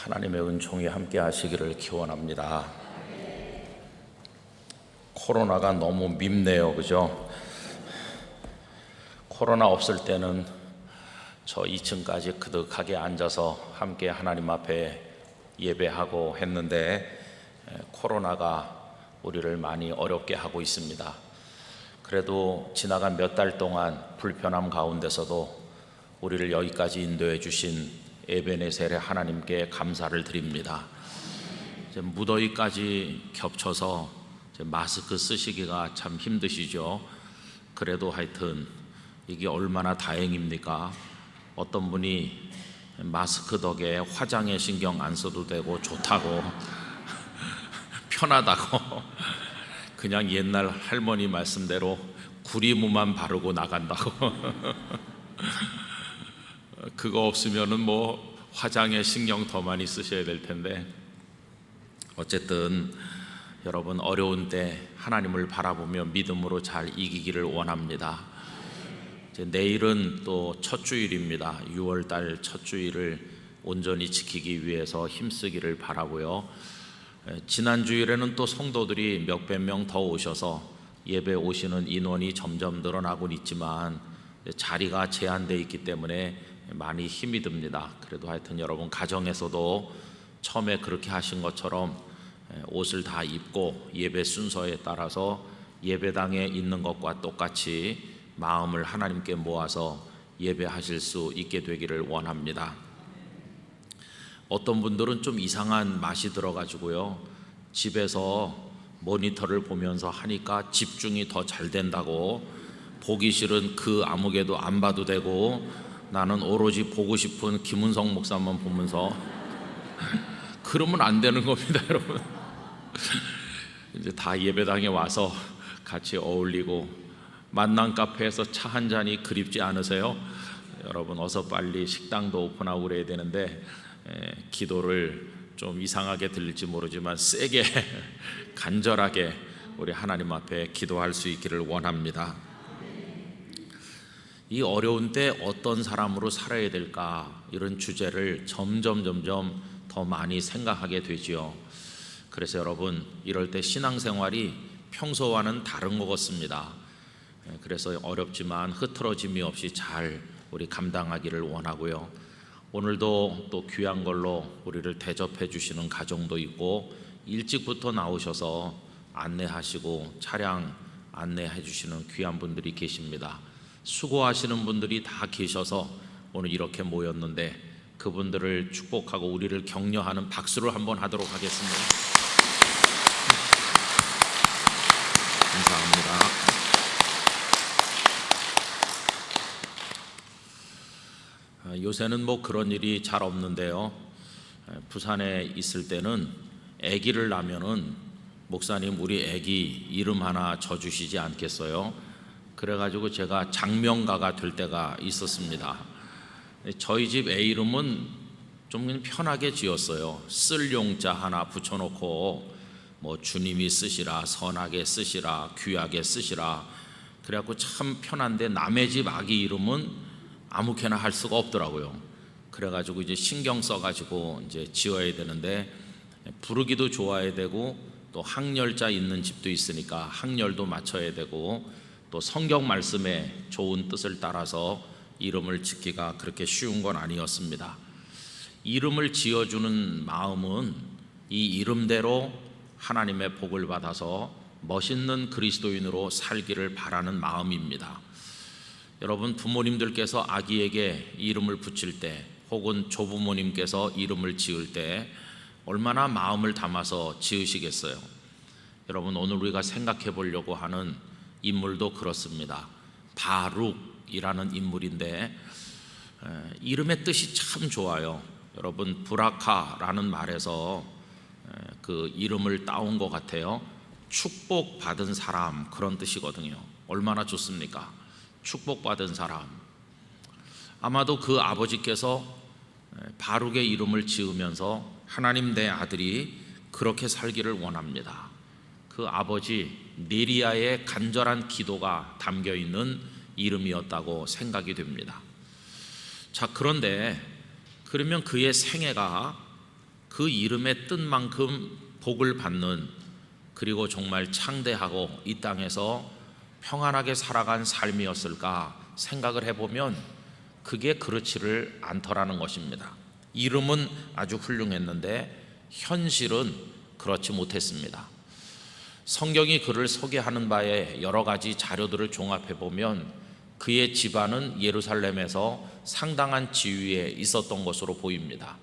하나님의 은총이 함께 하시기를 기원합니다. 코로나가 너무 밉네요, 그죠? 코로나 없을 때는 저 2층까지 그득하게 앉아서 함께 하나님 앞에 예배하고 했는데 코로나가 우리를 많이 어렵게 하고 있습니다. 그래도 지나간 몇 달 동안 불편함 가운데서도 우리를 여기까지 인도해 주신 에베네셀의 하나님께 감사를 드립니다. 이제 무더위까지 겹쳐서 이제 마스크 쓰시기가 참 힘드시죠. 그래도 하여튼 이게 얼마나 다행입니까? 어떤 분이 마스크 덕에 화장에 신경 안 써도 되고 좋다고 편하다고 그냥 옛날 할머니 말씀대로 구리무만 바르고 나간다고 그거 없으면은 뭐 화장에 신경 더 많이 쓰셔야 될 텐데, 어쨌든 여러분 어려운 때 하나님을 바라보며 믿음으로 잘 이기기를 원합니다. 이제 내일은 또 첫 주일입니다. 6월달 첫 주일을 온전히 지키기 위해서 힘쓰기를 바라고요. 지난 주일에는 또 성도들이 몇백 명 더 오셔서 예배 오시는 인원이 점점 늘어나고 있지만 자리가 제한되어 있기 때문에 많이 힘이 듭니다. 그래도 하여튼 여러분 가정에서도 처음에 그렇게 하신 것처럼 옷을 다 입고 예배 순서에 따라서 예배당에 있는 것과 똑같이 마음을 하나님께 모아서 예배하실 수 있게 되기를 원합니다. 어떤 분들은 좀 이상한 맛이 들어가지고요, 집에서 모니터를 보면서 하니까 집중이 더 잘 된다고, 보기 싫은 그 아무개도 안 봐도 되고 나는 오로지 보고 싶은 김은성 목사만 보면서 그러면 안 되는 겁니다, 여러분. 이제 다 예배당에 와서 같이 어울리고 만남 카페에서 차 한 잔이 그립지 않으세요? 여러분 어서 빨리 식당도 오픈하고 그래야 되는데 기도를 좀 이상하게 들릴지 모르지만 세게 간절하게 우리 하나님 앞에 기도할 수 있기를 원합니다. 이 어려운 때 어떤 사람으로 살아야 될까, 이런 주제를 점점 더 많이 생각하게 되지요. 그래서 여러분 이럴 때 신앙생활이 평소와는 다른 것 같습니다. 그래서 어렵지만 흐트러짐이 없이 잘 우리 감당하기를 원하고요. 오늘도 또 귀한 걸로 우리를 대접해 주시는 가정도 있고, 일찍부터 나오셔서 안내하시고 차량 안내해 주시는 귀한 분들이 계십니다. 수고하시는 분들이 다 계셔서 오늘 이렇게 모였는데 그분들을 축복하고 우리를 격려하는 박수를 한번 하도록 하겠습니다. 감사합니다. 요새는 뭐 그런 일이 잘 없는데요, 부산에 있을 때는 아기를 낳으면은 목사님 우리 아기 이름 하나 져주시지 않겠어요? 그래가지고 제가 장명가가 될 때가 있었습니다. 저희 집 애 이름은 좀 편하게 지었어요. 쓸 용자 하나 붙여놓고 뭐 주님이 쓰시라, 선하게 쓰시라, 귀하게 쓰시라, 그래갖고 참 편한데 남의 집 아기 이름은 아무렇게나 할 수가 없더라고요. 그래가지고 이제 신경 써가지고 이제 지어야 되는데, 부르기도 좋아야 되고 또 학렬자 있는 집도 있으니까 학렬도 맞춰야 되고, 또 성경 말씀에 좋은 뜻을 따라서 이름을 짓기가 그렇게 쉬운 건 아니었습니다. 이름을 지어주는 마음은 이 이름대로 하나님의 복을 받아서 멋있는 그리스도인으로 살기를 바라는 마음입니다. 여러분 부모님들께서 아기에게 이름을 붙일 때, 혹은 조부모님께서 이름을 지을 때 얼마나 마음을 담아서 지으시겠어요? 여러분 오늘 우리가 생각해 보려고 하는 인물도 그렇습니다. 바룩이라는 인물인데 이름의 뜻이 참 좋아요. 여러분 브라카라는 말에서 그 이름을 따온 것 같아요. 축복받은 사람, 그런 뜻이거든요. 얼마나 좋습니까? 축복받은 사람. 아마도 그 아버지께서 바룩의 이름을 지으면서 하나님 내 아들이 그렇게 살기를 원합니다. 그 아버지 네리아의 간절한 기도가 담겨있는 이름이었다고 생각이 됩니다. 자, 그런데 그러면 그의 생애가 그 이름의 뜻만큼 복을 받는, 그리고 정말 창대하고 이 땅에서 평안하게 살아간 삶이었을까 생각을 해보면 그게 그렇지를 않더라는 것입니다. 이름은 아주 훌륭했는데 현실은 그렇지 못했습니다. 성경이 그를 소개하는 바에 여러 가지 자료들을 종합해 보면 그의 집안은 예루살렘에서 상당한 지위에 있었던 것으로 보입니다.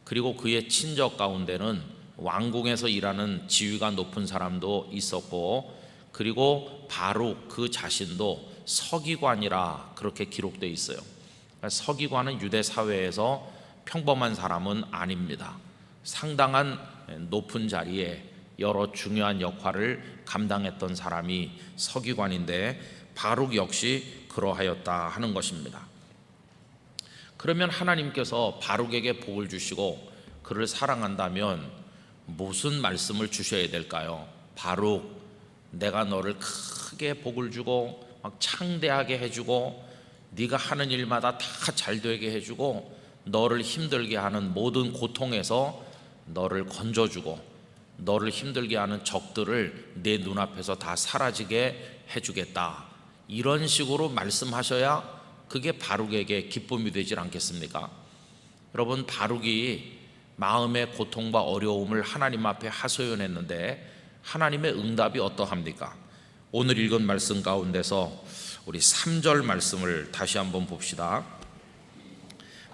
그리고 그의 친족 가운데는 왕궁에서 일하는 지위가 높은 사람도 있었고, 그리고 바룩 그 자신도 서기관이라 그렇게 기록되어 있어요. 서기관은 유대 사회에서 평범한 사람은 아닙니다. 상당한 높은 자리에 여러 중요한 역할을 감당했던 사람이 서기관인데 바룩 역시 그러하였다 하는 것입니다. 그러면 하나님께서 바룩에게 복을 주시고 그를 사랑한다면 무슨 말씀을 주셔야 될까요? 바룩, 내가 너를 크게 복을 주고 막 창대하게 해주고 네가 하는 일마다 다 잘되게 해주고 너를 힘들게 하는 모든 고통에서 너를 건져주고 너를 힘들게 하는 적들을 내 눈앞에서 다 사라지게 해주겠다, 이런 식으로 말씀하셔야 그게 바룩에게 기쁨이 되질 않겠습니까? 여러분, 바룩이 마음의 고통과 어려움을 하나님 앞에 하소연했는데 하나님의 응답이 어떠합니까? 오늘 읽은 말씀 가운데서 우리 3절 말씀을 다시 한번 봅시다.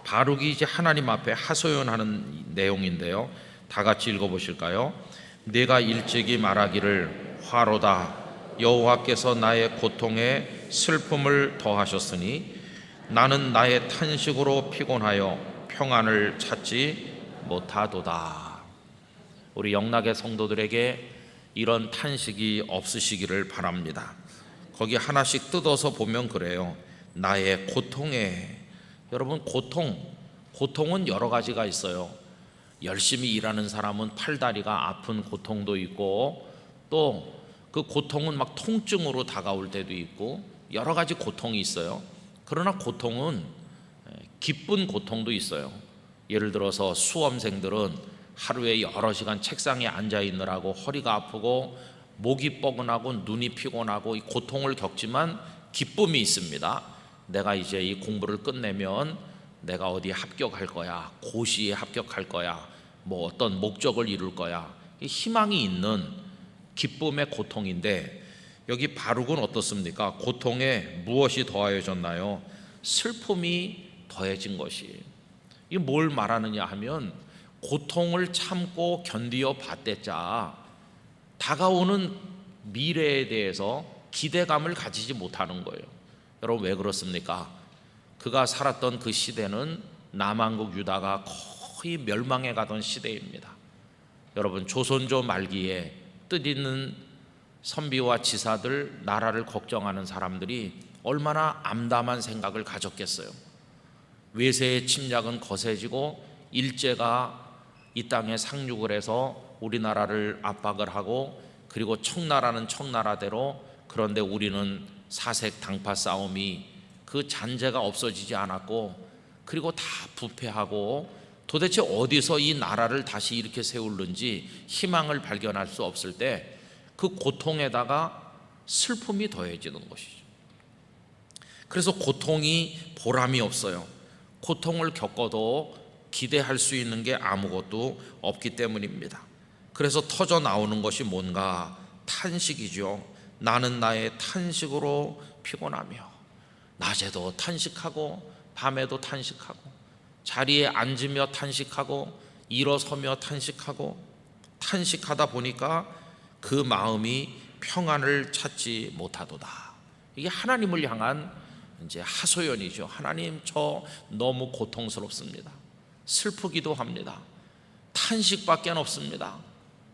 바룩이 이제 하나님 앞에 하소연하는 내용인데요, 다 같이 읽어보실까요? 내가 일찍이 말하기를 화로다, 여호와께서 나의 고통에 슬픔을 더하셨으니 나는 나의 탄식으로 피곤하여 평안을 찾지 못하도다. 우리 영락의 성도들에게 이런 탄식이 없으시기를 바랍니다. 거기 하나씩 뜯어서 보면 그래요. 나의 고통에. 여러분, 고통은 여러 가지가 있어요. 열심히 일하는 사람은 팔다리가 아픈 고통도 있고, 또 그 고통은 막 통증으로 다가올 때도 있고, 여러 가지 고통이 있어요. 그러나 고통은 기쁜 고통도 있어요. 예를 들어서 수험생들은 하루에 여러 시간 책상에 앉아 있느라고 허리가 아프고 목이 뻐근하고 눈이 피곤하고 이 고통을 겪지만 기쁨이 있습니다. 내가 이제 이 공부를 끝내면 내가 어디에 합격할 거야, 고시에 합격할 거야, 뭐 어떤 목적을 이룰 거야, 희망이 있는 기쁨의 고통인데, 여기 바룩은 어떻습니까? 고통에 무엇이 더하여졌나요? 슬픔이 더해진 것이. 이게 뭘 말하느냐 하면 고통을 참고 견디어 봤댔자 다가오는 미래에 대해서 기대감을 가지지 못하는 거예요. 여러분, 왜 그렇습니까? 그가 살았던 그 시대는 남한국 유다가 거의 멸망해 가던 시대입니다. 여러분, 조선조 말기에 뜻있는 선비와 지사들, 나라를 걱정하는 사람들이 얼마나 암담한 생각을 가졌겠어요. 외세의 침략은 거세지고 일제가 이 땅에 상륙을 해서 우리나라를 압박을 하고, 그리고 청나라는 청나라대로, 그런데 우리는 사색 당파 싸움이 그 잔재가 없어지지 않았고, 그리고 다 부패하고 도대체 어디서 이 나라를 다시 이렇게 세우는지 희망을 발견할 수 없을 때 그 고통에다가 슬픔이 더해지는 것이죠. 그래서 고통이 보람이 없어요. 고통을 겪어도 기대할 수 있는 게 아무것도 없기 때문입니다. 그래서 터져 나오는 것이 뭔가? 탄식이죠. 나는 나의 탄식으로 피곤하며, 낮에도 탄식하고 밤에도 탄식하고, 자리에 앉으며 탄식하고 일어서며 탄식하고, 탄식하다 보니까 그 마음이 평안을 찾지 못하도다. 이게 하나님을 향한 이제 하소연이죠. 하나님, 저 너무 고통스럽습니다. 슬프기도 합니다. 탄식밖에 없습니다.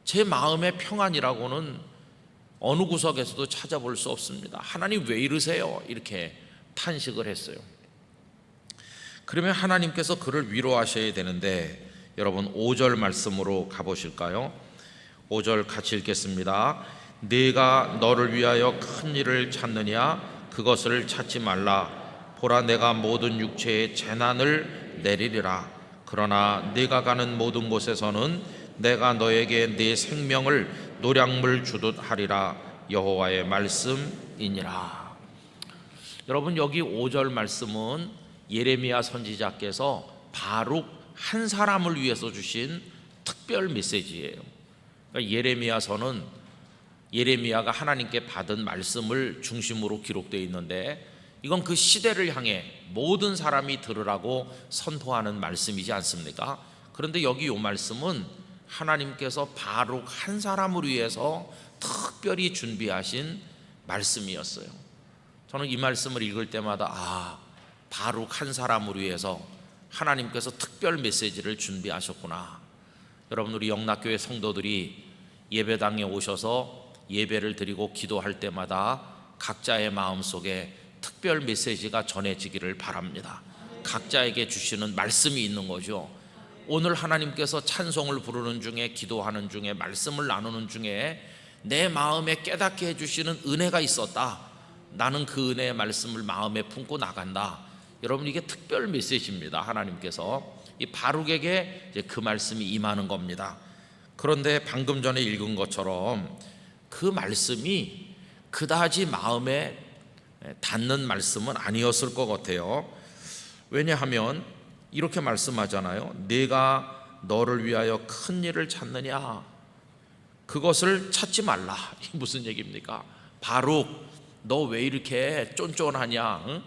제 마음의 평안이라고는 어느 구석에서도 찾아볼 수 없습니다. 하나님 왜 이러세요? 이렇게 탄식을 했어요. 그러면 하나님께서 그를 위로하셔야 되는데, 여러분 5절 말씀으로 가보실까요? 5절 같이 읽겠습니다. 네가 너를 위하여 큰 일을 찾느냐? 그것을 찾지 말라. 보라, 내가 모든 육체에 재난을 내리리라. 그러나 네가 가는 모든 곳에서는 내가 너에게 네 생명을 노량물 주듯 하리라. 여호와의 말씀이니라. 여러분, 여기 5절 말씀은 예레미야 선지자께서 바룩 한 사람을 위해서 주신 특별 메시지예요. 그러니까 예레미야서는 예레미야가 하나님께 받은 말씀을 중심으로 기록되어 있는데, 이건 그 시대를 향해 모든 사람이 들으라고 선포하는 말씀이지 않습니까? 그런데 여기 이 말씀은 하나님께서 바룩 한 사람을 위해서 특별히 준비하신 말씀이었어요. 저는 이 말씀을 읽을 때마다 바룩 한 사람을 위해서 하나님께서 특별 메시지를 준비하셨구나. 여러분, 우리 영락교회 성도들이 예배당에 오셔서 예배를 드리고 기도할 때마다 각자의 마음속에 특별 메시지가 전해지기를 바랍니다. 각자에게 주시는 말씀이 있는 거죠. 오늘 하나님께서 찬송을 부르는 중에, 기도하는 중에, 말씀을 나누는 중에 내 마음에 깨닫게 해주시는 은혜가 있었다. 나는 그 은혜의 말씀을 마음에 품고 나간다. 여러분, 이게 특별 메시지입니다. 하나님께서 이 바룩에게 이제 그 말씀이 임하는 겁니다. 그런데 방금 전에 읽은 것처럼 그 말씀이 그다지 마음에 닿는 말씀은 아니었을 것 같아요. 왜냐하면 이렇게 말씀하잖아요. 네가 너를 위하여 큰 일을 찾느냐, 그것을 찾지 말라. 이게 무슨 얘기입니까? 바룩, 너 왜 이렇게 쫀쫀하냐? 응?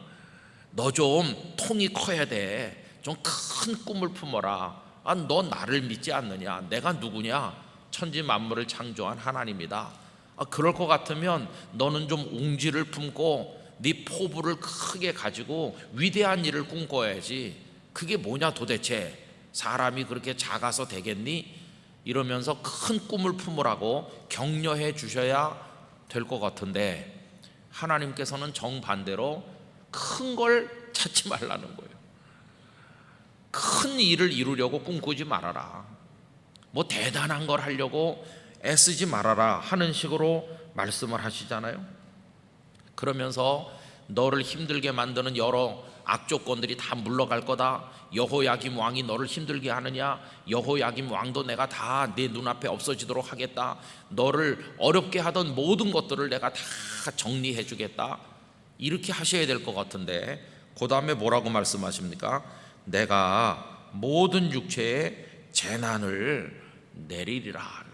너 좀 통이 커야 돼. 좀 큰 꿈을 품어라. 너 나를 믿지 않느냐? 내가 누구냐? 천지 만물을 창조한 하나님이다. 그럴 것 같으면 너는 좀 웅지를 품고 네 포부를 크게 가지고 위대한 일을 꿈꿔야지. 그게 뭐냐 도대체? 사람이 그렇게 작아서 되겠니? 이러면서 큰 꿈을 품으라고 격려해 주셔야 될 것 같은데, 하나님께서는 정반대로 큰 걸 찾지 말라는 거예요. 큰 일을 이루려고 꿈꾸지 말아라. 뭐 대단한 걸 하려고 애쓰지 말아라 하는 식으로 말씀을 하시잖아요. 그러면서 너를 힘들게 만드는 여러 악조건들이 다 물러갈 거다. 여호야김 왕이 너를 힘들게 하느냐? 여호야김 왕도 내가 다 네 눈앞에 없어지도록 하겠다. 너를 어렵게 하던 모든 것들을 내가 다 정리해 주겠다. 이렇게 하셔야 될 것 같은데, 그 다음에 뭐라고 말씀하십니까? 내가 모든 육체에 재난을 내리리라.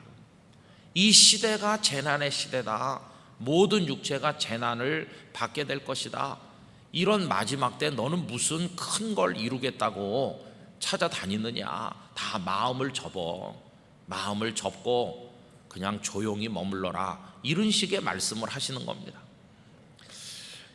이 시대가 재난의 시대다. 모든 육체가 재난을 받게 될 것이다. 이런 마지막 때 너는 무슨 큰 걸 이루겠다고 찾아다니느냐? 다 마음을 접어. 마음을 접고 그냥 조용히 머물러라. 이런 식의 말씀을 하시는 겁니다.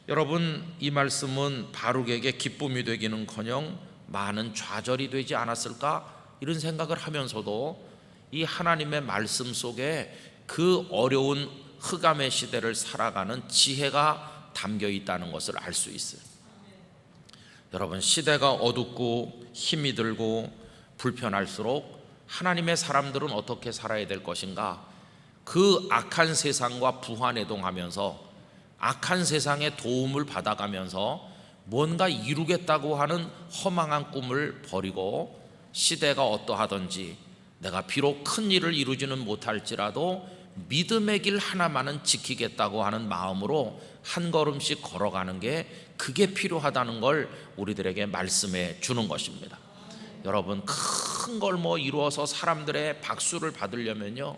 여러분, 이 말씀은 바룩에게 기쁨이 되기는커녕 많은 좌절이 되지 않았을까? 이런 생각을 하면서도 이 하나님의 말씀 속에 그 어려운 흑암의 시대를 살아가는 지혜가 담겨 있다는 것을 알 수 있어요. 여러분, 시대가 어둡고 힘이 들고 불편할수록 하나님의 사람들은 어떻게 살아야 될 것인가? 그 악한 세상과 부화내동하면서 악한 세상의 도움을 받아가면서 뭔가 이루겠다고 하는 허망한 꿈을 버리고, 시대가 어떠하든지 내가 비록 큰 일을 이루지는 못할지라도 믿음의 길 하나만은 지키겠다고 하는 마음으로 한 걸음씩 걸어가는 게, 그게 필요하다는 걸 우리들에게 말씀해 주는 것입니다. 여러분, 큰 걸 뭐 이루어서 사람들의 박수를 받으려면요,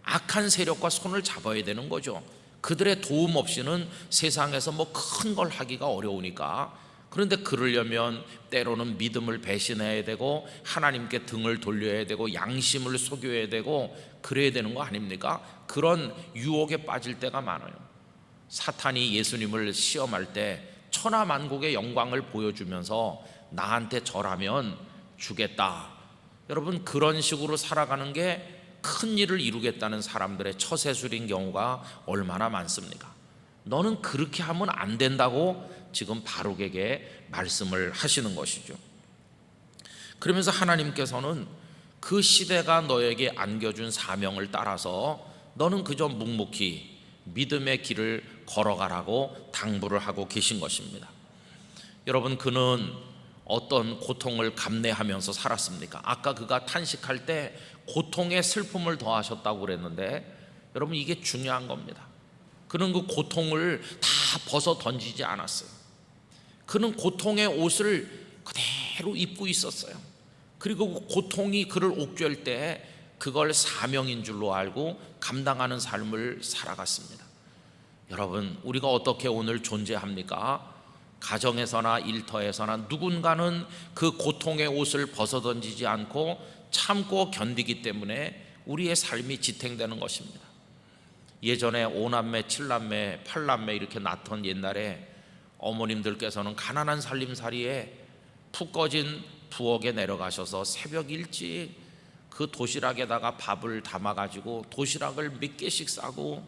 악한 세력과 손을 잡아야 되는 거죠. 그들의 도움 없이는 세상에서 뭐 큰 걸 하기가 어려우니까. 그런데 그러려면 때로는 믿음을 배신해야 되고, 하나님께 등을 돌려야 되고, 양심을 속여야 되고, 그래야 되는 거 아닙니까? 그런 유혹에 빠질 때가 많아요. 사탄이 예수님을 시험할 때 천하만국의 영광을 보여주면서 나한테 절하면 주겠다. 여러분, 그런 식으로 살아가는 게 큰 일을 이루겠다는 사람들의 처세술인 경우가 얼마나 많습니까? 너는 그렇게 하면 안 된다고 지금 바룩에게 말씀을 하시는 것이죠. 그러면서 하나님께서는 그 시대가 너에게 안겨준 사명을 따라서 너는 그저 묵묵히 믿음의 길을 걸어가라고 당부를 하고 계신 것입니다. 여러분, 그는 어떤 고통을 감내하면서 살았습니까? 아까 그가 탄식할 때 고통에 슬픔을 더하셨다고 그랬는데, 여러분 이게 중요한 겁니다. 그는 그 고통을 다 벗어 던지지 않았어요. 그는 고통의 옷을 그대로 입고 있었어요. 그리고 그 고통이 그를 옥죄할 때 그걸 사명인 줄로 알고 감당하는 삶을 살아갔습니다. 여러분, 우리가 어떻게 오늘 존재합니까? 가정에서나 일터에서나 누군가는 그 고통의 옷을 벗어던지지 않고 참고 견디기 때문에 우리의 삶이 지탱되는 것입니다. 예전에 5남매, 7남매, 8남매 이렇게 낳던 옛날에 어머님들께서는 가난한 살림살이에 푹 꺼진 부엌에 내려가셔서 새벽 일찍 그 도시락에다가 밥을 담아가지고 도시락을 몇 개씩 싸고,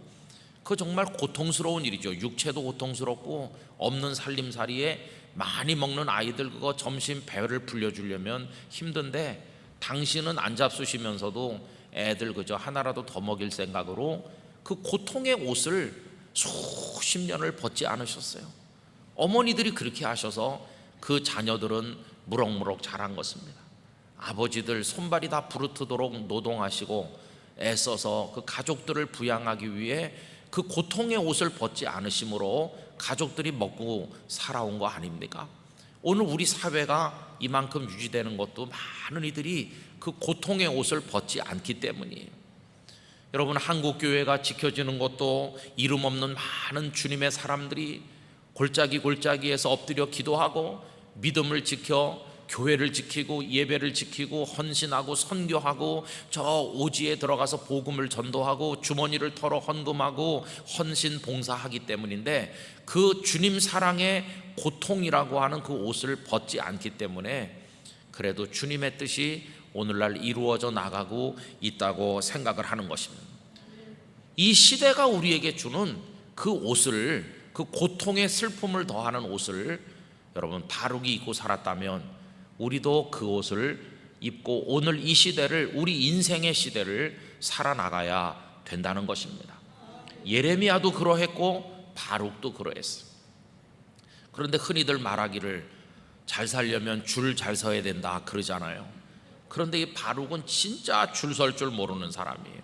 그 정말 고통스러운 일이죠. 육체도 고통스럽고 없는 살림살이에 많이 먹는 아이들 그거 점심 배를 불려주려면 힘든데, 당신은 안 잡수시면서도 애들 그저 하나라도 더 먹일 생각으로 그 고통의 옷을 수십 년을 벗지 않으셨어요. 어머니들이 그렇게 하셔서 그 자녀들은 무럭무럭 자란 것입니다. 아버지들 손발이 다 부르트도록 노동하시고 애써서 그 가족들을 부양하기 위해 그 고통의 옷을 벗지 않으심으로 가족들이 먹고 살아온 거 아닙니까? 오늘 우리 사회가 이만큼 유지되는 것도 많은 이들이 그 고통의 옷을 벗지 않기 때문이에요. 여러분, 한국교회가 지켜지는 것도 이름 없는 많은 주님의 사람들이 골짜기에서 엎드려 기도하고 믿음을 지켜 교회를 지키고 예배를 지키고 헌신하고 선교하고 저 오지에 들어가서 복음을 전도하고 주머니를 털어 헌금하고 헌신 봉사하기 때문인데, 그 주님 사랑의 고통이라고 하는 그 옷을 벗지 않기 때문에 그래도 주님의 뜻이 오늘날 이루어져 나가고 있다고 생각을 하는 것입니다. 이 시대가 우리에게 주는 그 옷을, 그 고통의 슬픔을 더하는 옷을 여러분 바르게 입고 살았다면 우리도 그 옷을 입고 오늘 이 시대를, 우리 인생의 시대를 살아나가야 된다는 것입니다. 예레미야도 그러했고 바룩도 그러했어요. 그런데 흔히들 말하기를 잘 살려면 줄 잘 서야 된다 그러잖아요. 그런데 이 바룩은 진짜 줄 설 줄 모르는 사람이에요.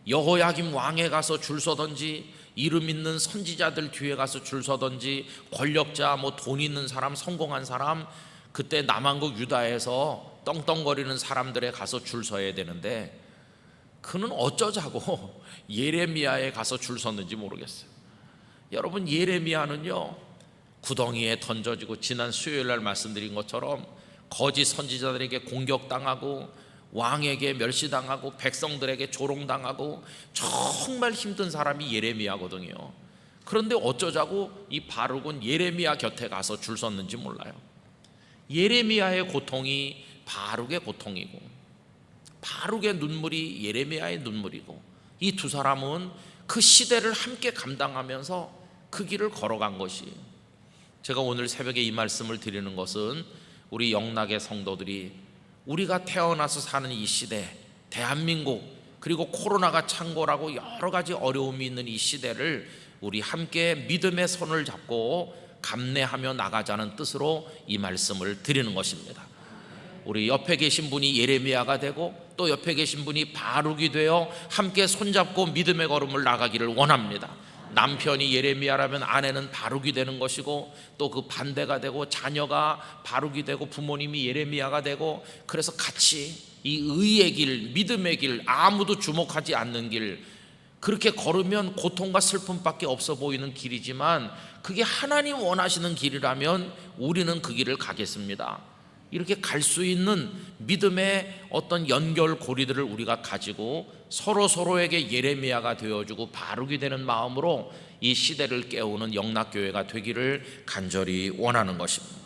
여호야김 왕에 가서 줄 서든지, 이름 있는 선지자들 뒤에 가서 줄 서든지, 권력자, 돈 있는 사람, 성공한 사람, 그때 남한국 유다에서 떵떵거리는 사람들에 가서 줄 서야 되는데 그는 어쩌자고 예레미야에 가서 줄 섰는지 모르겠어요. 여러분, 예레미야는요 구덩이에 던져지고 지난 수요일날 말씀드린 것처럼 거짓 선지자들에게 공격당하고 왕에게 멸시당하고 백성들에게 조롱당하고 정말 힘든 사람이 예레미야거든요. 그런데 어쩌자고 이 바룩은 예레미야 곁에 가서 줄 섰는지 몰라요. 예레미야의 고통이 바룩의 고통이고 바룩의 눈물이 예레미야의 눈물이고, 이 두 사람은 그 시대를 함께 감당하면서 그 길을 걸어간 것이에요. 제가 오늘 새벽에 이 말씀을 드리는 것은 우리 영락의 성도들이 우리가 태어나서 사는 이 시대, 대한민국, 그리고 코로나가 창궐하고 여러 가지 어려움이 있는 이 시대를 우리 함께 믿음의 손을 잡고 감내하며 나가자는 뜻으로 이 말씀을 드리는 것입니다. 우리 옆에 계신 분이 예레미야가 되고 또 옆에 계신 분이 바룩이 되어 함께 손잡고 믿음의 걸음을 나가기를 원합니다. 남편이 예레미야라면 아내는 바룩이 되는 것이고, 또 그 반대가 되고 자녀가 바룩이 되고 부모님이 예레미야가 되고, 그래서 같이 이 의의 길, 믿음의 길, 아무도 주목하지 않는 길, 그렇게 걸으면 고통과 슬픔밖에 없어 보이는 길이지만 그게 하나님 원하시는 길이라면 우리는 그 길을 가겠습니다. 이렇게 갈 수 있는 믿음의 어떤 연결고리들을 우리가 가지고 서로에게 예레미야가 되어주고 바룩이 되는 마음으로 이 시대를 깨우는 영락교회가 되기를 간절히 원하는 것입니다.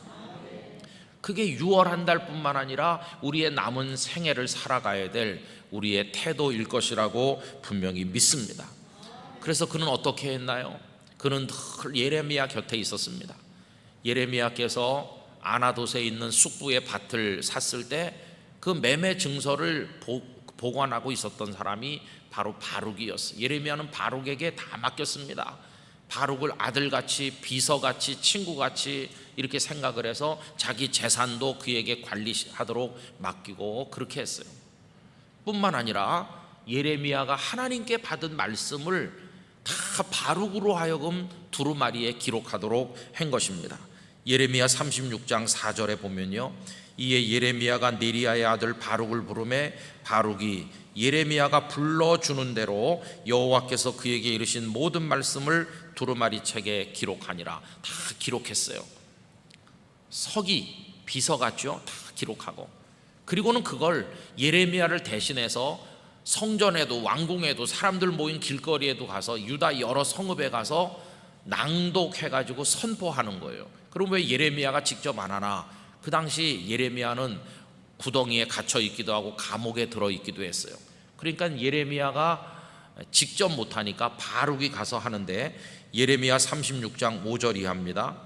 그게 6월 한 달뿐만 아니라 우리의 남은 생애를 살아가야 될 우리의 태도일 것이라고 분명히 믿습니다. 그래서 그는 어떻게 했나요? 그는 늘 예레미야 곁에 있었습니다. 예레미야께서 아나돗에 있는 숙부의 밭을 샀을 때 그 매매 증서를 보관하고 있었던 사람이 바로 바룩이었어요. 예레미야는 바룩에게 다 맡겼습니다. 바룩을 아들같이 비서같이 친구같이 이렇게 생각을 해서 자기 재산도 그에게 관리하도록 맡기고 그렇게 했어요. 뿐만 아니라 예레미야가 하나님께 받은 말씀을 다 바룩으로 하여금 두루마리에 기록하도록 한 것입니다. 예레미야 36장 4절에 보면요, 이에 예레미야가 네리야의 아들 바룩을 부르매 바룩이 예레미야가 불러주는 대로 여호와께서 그에게 이르신 모든 말씀을 두루마리 책에 기록하니라. 다 기록했어요. 서기, 비서 같죠? 다 기록하고, 그리고는 그걸 예레미야를 대신해서 성전에도 왕궁에도 사람들 모인 길거리에도 가서 유다 여러 성읍에 가서 낭독해가지고 선포하는 거예요. 그럼 왜 예레미야가 직접 안 하나? 그 당시 예레미야는 구덩이에 갇혀 있기도 하고 감옥에 들어 있기도 했어요. 그러니까 예레미야가 직접 못하니까 바룩이 가서 하는데, 예레미야 36장 5절 이하입니다.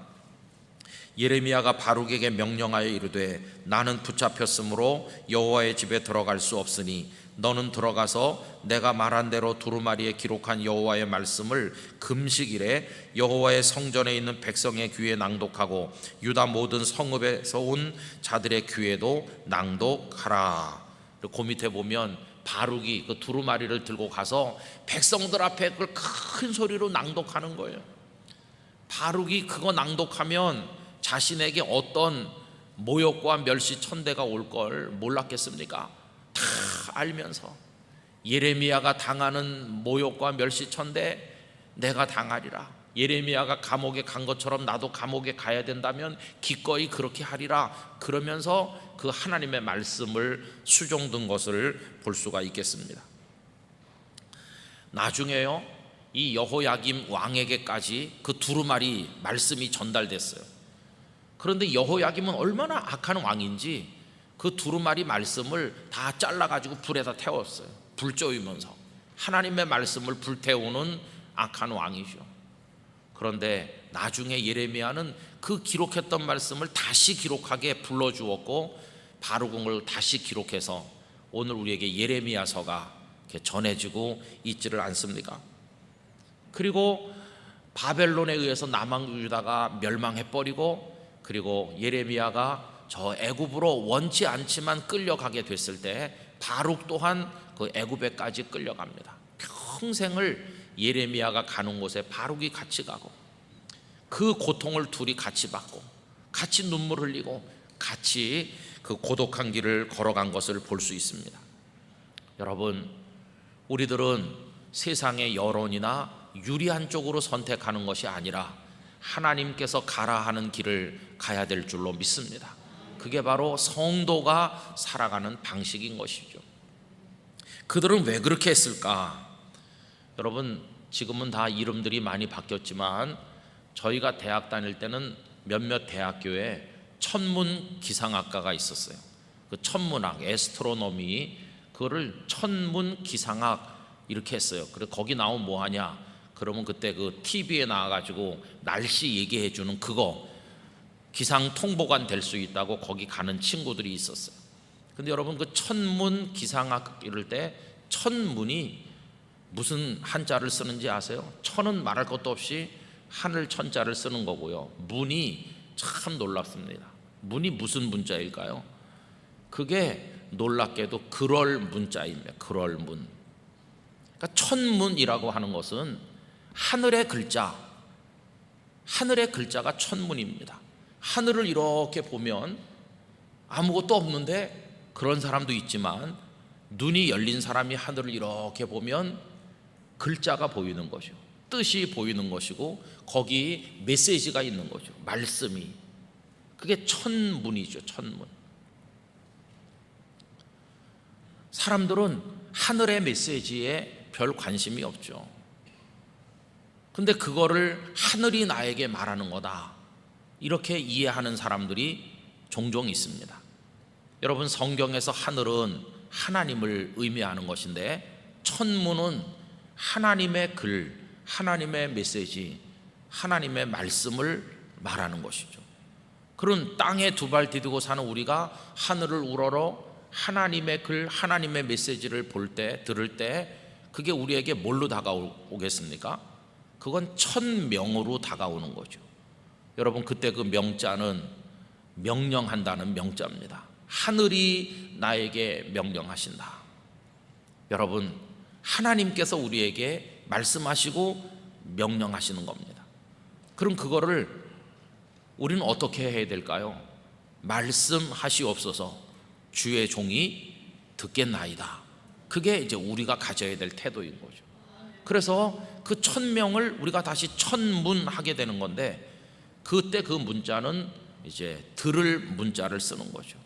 예레미야가 바룩에게 명령하여 이르되 나는 붙잡혔으므로 여호와의 집에 들어갈 수 없으니 너는 들어가서 내가 말한 대로 두루마리에 기록한 여호와의 말씀을 금식일에 여호와의 성전에 있는 백성의 귀에 낭독하고 유다 모든 성읍에서 온 자들의 귀에도 낭독하라. 그 밑에 보면 바룩이 그 두루마리를 들고 가서 백성들 앞에 그걸 큰 소리로 낭독하는 거예요. 바룩이 그거 낭독하면 자신에게 어떤 모욕과 멸시천대가 올 걸 몰랐겠습니까? 다 알면서 예레미야가 당하는 모욕과 멸시천대 내가 당하리라, 예레미야가 감옥에 간 것처럼 나도 감옥에 가야 된다면 기꺼이 그렇게 하리라, 그러면서 그 하나님의 말씀을 수종든 것을 볼 수가 있겠습니다. 나중에요, 이 여호야김 왕에게까지 그 두루마리 말씀이 전달됐어요. 그런데 여호야김은 얼마나 악한 왕인지 그 두루마리 말씀을 다 잘라가지고 불에다 태웠어요. 불 쪼이면서 하나님의 말씀을 불태우는 악한 왕이죠. 그런데 나중에 예레미야는 그 기록했던 말씀을 다시 기록하게 불러주었고 바룩을 다시 기록해서 오늘 우리에게 예레미야서가 전해지고 있지를 않습니까? 그리고 바벨론에 의해서 남왕 유다가 멸망해버리고, 그리고 예레미야가 저 애굽으로 원치 않지만 끌려가게 됐을 때 바룩 또한 그 애굽에까지 끌려갑니다. 평생을 예레미야가 가는 곳에 바룩이 같이 가고 그 고통을 둘이 같이 받고 같이 눈물 흘리고 같이 그 고독한 길을 걸어간 것을 볼 수 있습니다. 여러분, 우리들은 세상의 여론이나 유리한 쪽으로 선택하는 것이 아니라 하나님께서 가라 하는 길을 가야 될 줄로 믿습니다. 그게 바로 성도가 살아가는 방식인 것이죠. 그들은 왜 그렇게 했을까? 여러분, 지금은 다 이름들이 많이 바뀌었지만 저희가 대학 다닐 때는 몇몇 대학교에 천문 기상학과가 있었어요. 그 천문학, 에스트로노미, 그거를 천문 기상학 이렇게 했어요. 그래서 거기 나오면 뭐 하냐? 그러면 그때 그 TV에 나와가지고 날씨 얘기해 주는 그거, 기상 통보관 될 수 있다고 거기 가는 친구들이 있었어요. 근데 여러분, 그 천문 기상학 이럴 때 천문이 무슨 한자를 쓰는지 아세요? 천은 말할 것도 없이 하늘 천자를 쓰는 거고요. 문이 참 놀랍습니다. 문이 무슨 문자일까요? 그게 놀랍게도 그럴 문자입니다. 그럴 문. 그러니까 천문이라고 하는 것은 하늘의 글자, 하늘의 글자가 천문입니다. 하늘을 이렇게 보면 아무것도 없는데 그런 사람도 있지만 눈이 열린 사람이 하늘을 이렇게 보면 글자가 보이는 것이요, 뜻이 보이는 것이고 거기 메시지가 있는 거죠. 말씀이. 그게 천문이죠. 천문. 사람들은 하늘의 메시지에 별 관심이 없죠. 근데 그거를 하늘이 나에게 말하는 거다, 이렇게 이해하는 사람들이 종종 있습니다. 여러분, 성경에서 하늘은 하나님을 의미하는 것인데 천문은 하나님의 글, 하나님의 메시지, 하나님의 말씀을 말하는 것이죠. 그런 땅에 두 발 디디고 사는 우리가 하늘을 우러러 하나님의 글, 하나님의 메시지를 볼 때, 들을 때 그게 우리에게 뭘로 다가오겠습니까? 그건 천명으로 다가오는 거죠. 여러분, 그때 그 명자는 명령한다는 명자입니다. 하늘이 나에게 명령하신다. 여러분, 하나님께서 우리에게 말씀하시고 명령하시는 겁니다. 그럼 그거를 우리는 어떻게 해야 될까요? 말씀하시옵소서, 주의 종이 듣겠나이다. 그게 이제 우리가 가져야 될 태도인 거죠. 그래서 그 천명을 우리가 다시 천문하게 되는 건데, 그때 그 문자는 이제 들을 문자를 쓰는 거죠.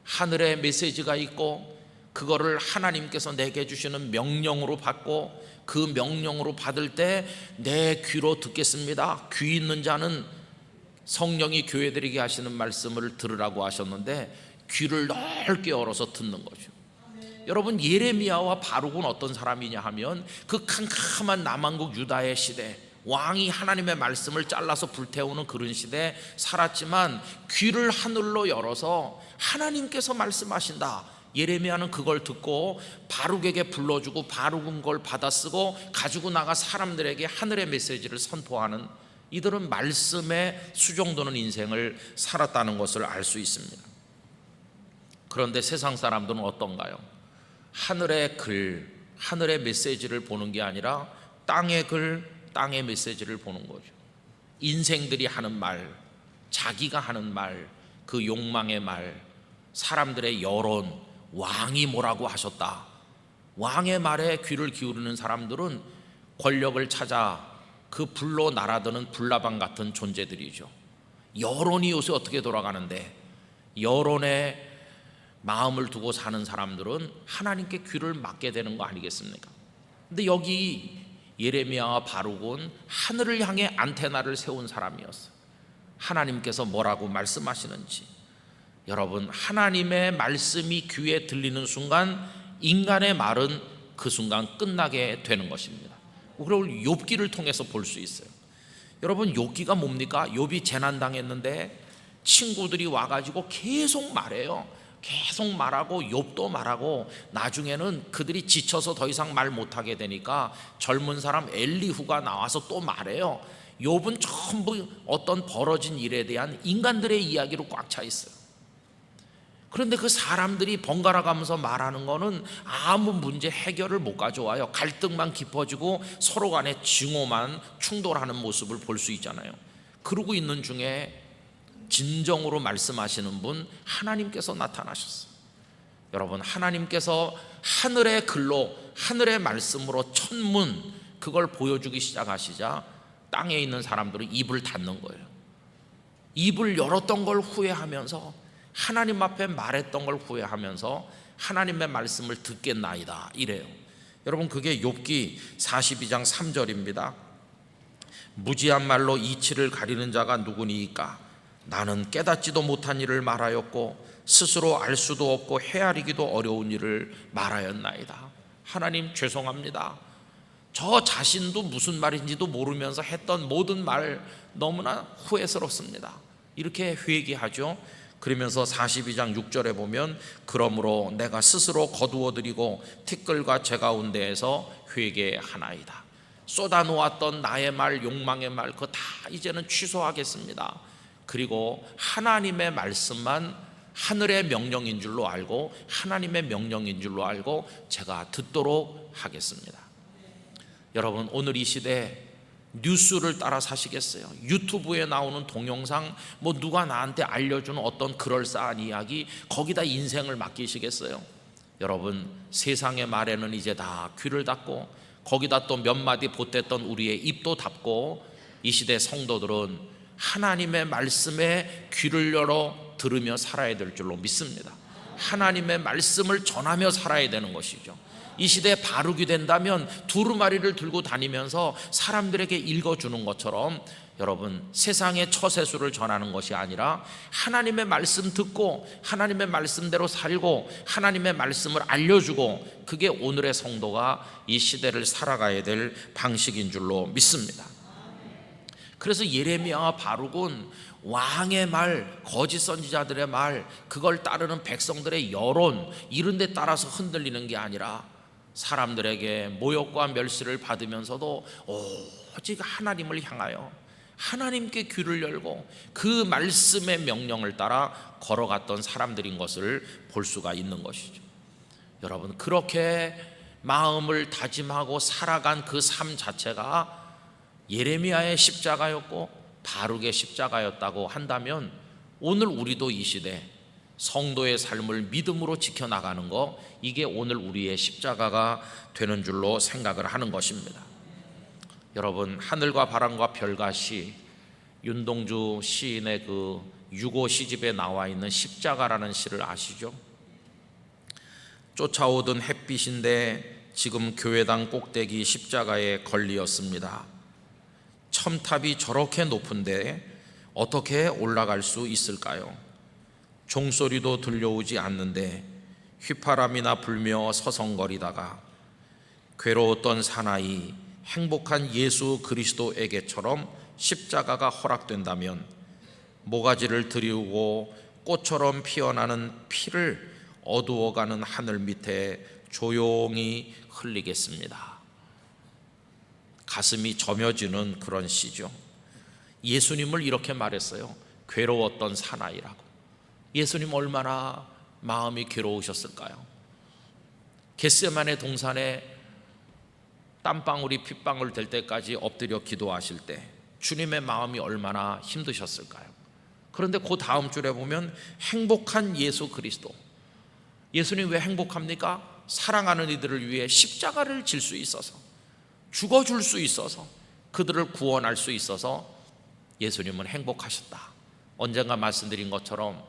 하늘에 메시지가 있고 그거를 하나님께서 내게 주시는 명령으로 받고, 그 명령으로 받을 때 내 귀로 듣겠습니다. 귀 있는 자는 성령이 교회들에게 하시는 말씀을 들으라고 하셨는데 귀를 넓게 열어서 듣는 거죠. 여러분, 예레미야와 바룩은 어떤 사람이냐 하면 그 캄캄한 남한국 유다의 시대, 왕이 하나님의 말씀을 잘라서 불태우는 그런 시대에 살았지만 귀를 하늘로 열어서 하나님께서 말씀하신다. 예레미야는 그걸 듣고 바룩에게 불러주고 바룩은 그걸 받아쓰고 가지고 나가 사람들에게 하늘의 메시지를 선포하는, 이들은 말씀에 수종드는 인생을 살았다는 것을 알 수 있습니다. 그런데 세상 사람들은 어떤가요? 하늘의 글, 하늘의 메시지를 보는 게 아니라 땅의 글, 땅의 메시지를 보는 거죠. 인생들이 하는 말, 자기가 하는 말, 그 욕망의 말, 사람들의 여론, 왕이 뭐라고 하셨다, 왕의 말에 귀를 기울이는 사람들은 권력을 찾아 그 불로 날아드는 불나방 같은 존재들이죠. 여론이 요새 어떻게 돌아가는데, 여론에 마음을 두고 사는 사람들은 하나님께 귀를 막게 되는 거 아니겠습니까? 근데 여기 예레미야와 바룩은 하늘을 향해 안테나를 세운 사람이었어요. 하나님께서 뭐라고 말씀하시는지. 여러분, 하나님의 말씀이 귀에 들리는 순간 인간의 말은 그 순간 끝나게 되는 것입니다. 그걸 욥기를 통해서 볼 수 있어요. 여러분, 욥기가 뭡니까? 욥이 재난당했는데 친구들이 와가지고 계속 말해요. 계속 말하고 욥도 말하고, 나중에는 그들이 지쳐서 더 이상 말 못하게 되니까 젊은 사람 엘리후가 나와서 또 말해요. 욥은 전부 어떤 벌어진 일에 대한 인간들의 이야기로 꽉 차 있어요. 그런데 그 사람들이 번갈아 가면서 말하는 거는 아무 문제 해결을 못 가져와요. 갈등만 깊어지고 서로 간에 증오만 충돌하는 모습을 볼 수 있잖아요. 그러고 있는 중에 진정으로 말씀하시는 분, 하나님께서 나타나셨어요. 여러분, 하나님께서 하늘의 글로, 하늘의 말씀으로 천문, 그걸 보여주기 시작하시자 땅에 있는 사람들은 입을 닫는 거예요. 입을 열었던 걸 후회하면서, 하나님 앞에 말했던 걸 후회하면서 하나님의 말씀을 듣겠나이다 이래요. 여러분, 그게 욥기 42장 3절입니다. 무지한 말로 이치를 가리는 자가 누구니이까? 나는 깨닫지도 못한 일을 말하였고 스스로 알 수도 없고 헤아리기도 어려운 일을 말하였나이다. 하나님, 죄송합니다. 저 자신도 무슨 말인지도 모르면서 했던 모든 말 너무나 후회스럽습니다. 이렇게 회개하죠. 그러면서 42장 6절에 보면, 그러므로 내가 스스로 거두어드리고 티끌과 제 가운데에서 회개하나이다. 쏟아놓았던 나의 말, 욕망의 말, 그거 다 이제는 취소하겠습니다. 그리고 하나님의 말씀만 하늘의 명령인 줄로 알고, 하나님의 명령인 줄로 알고 제가 듣도록 하겠습니다. 여러분, 오늘 이 시대에 뉴스를 따라 사시겠어요? 유튜브에 나오는 동영상, 뭐 누가 나한테 알려주는 어떤 그럴싸한 이야기, 거기다 인생을 맡기시겠어요? 여러분, 세상의 말에는 이제 다 귀를 닫고, 거기다 또 몇 마디 보탰던 우리의 입도 닫고, 이 시대 성도들은 하나님의 말씀에 귀를 열어 들으며 살아야 될 줄로 믿습니다. 하나님의 말씀을 전하며 살아야 되는 것이죠. 이 시대에 바룩이 된다면 두루마리를 들고 다니면서 사람들에게 읽어주는 것처럼, 여러분, 세상의 처세수를 전하는 것이 아니라 하나님의 말씀 듣고 하나님의 말씀대로 살고 하나님의 말씀을 알려주고, 그게 오늘의 성도가 이 시대를 살아가야 될 방식인 줄로 믿습니다. 그래서 예레미야와 바룩은 왕의 말, 거짓 선지자들의 말, 그걸 따르는 백성들의 여론, 이런 데 따라서 흔들리는 게 아니라 사람들에게 모욕과 멸시를 받으면서도 오직 하나님을 향하여 하나님께 귀를 열고 그 말씀의 명령을 따라 걸어갔던 사람들인 것을 볼 수가 있는 것이죠. 여러분, 그렇게 마음을 다짐하고 살아간 그 삶 자체가 예레미야의 십자가였고 바룩의 십자가였다고 한다면, 오늘 우리도 이 시대 성도의 삶을 믿음으로 지켜나가는 거, 이게 오늘 우리의 십자가가 되는 줄로 생각을 하는 것입니다. 여러분, 하늘과 바람과 별과 시, 윤동주 시인의 그 유고 시집에 나와 있는 십자가라는 시를 아시죠? 쫓아오던 햇빛인데 지금 교회당 꼭대기 십자가에 걸리었습니다. 첨탑이 저렇게 높은데 어떻게 올라갈 수 있을까요? 종소리도 들려오지 않는데 휘파람이나 불며 서성거리다가 괴로웠던 사나이 행복한 예수 그리스도에게처럼 십자가가 허락된다면 모가지를 들이우고 꽃처럼 피어나는 피를 어두워가는 하늘 밑에 조용히 흘리겠습니다. 가슴이 저며지는 그런 시죠. 예수님을 이렇게 말했어요. 괴로웠던 사나이라고. 예수님 얼마나 마음이 괴로우셨을까요? 겟세마네 동산에 땀방울이 핏방울 될 때까지 엎드려 기도하실 때 주님의 마음이 얼마나 힘드셨을까요? 그런데 그 다음 줄에 보면 행복한 예수 그리스도. 예수님 왜 행복합니까? 사랑하는 이들을 위해 십자가를 질 수 있어서, 죽어줄 수 있어서, 그들을 구원할 수 있어서 예수님은 행복하셨다. 언젠가 말씀드린 것처럼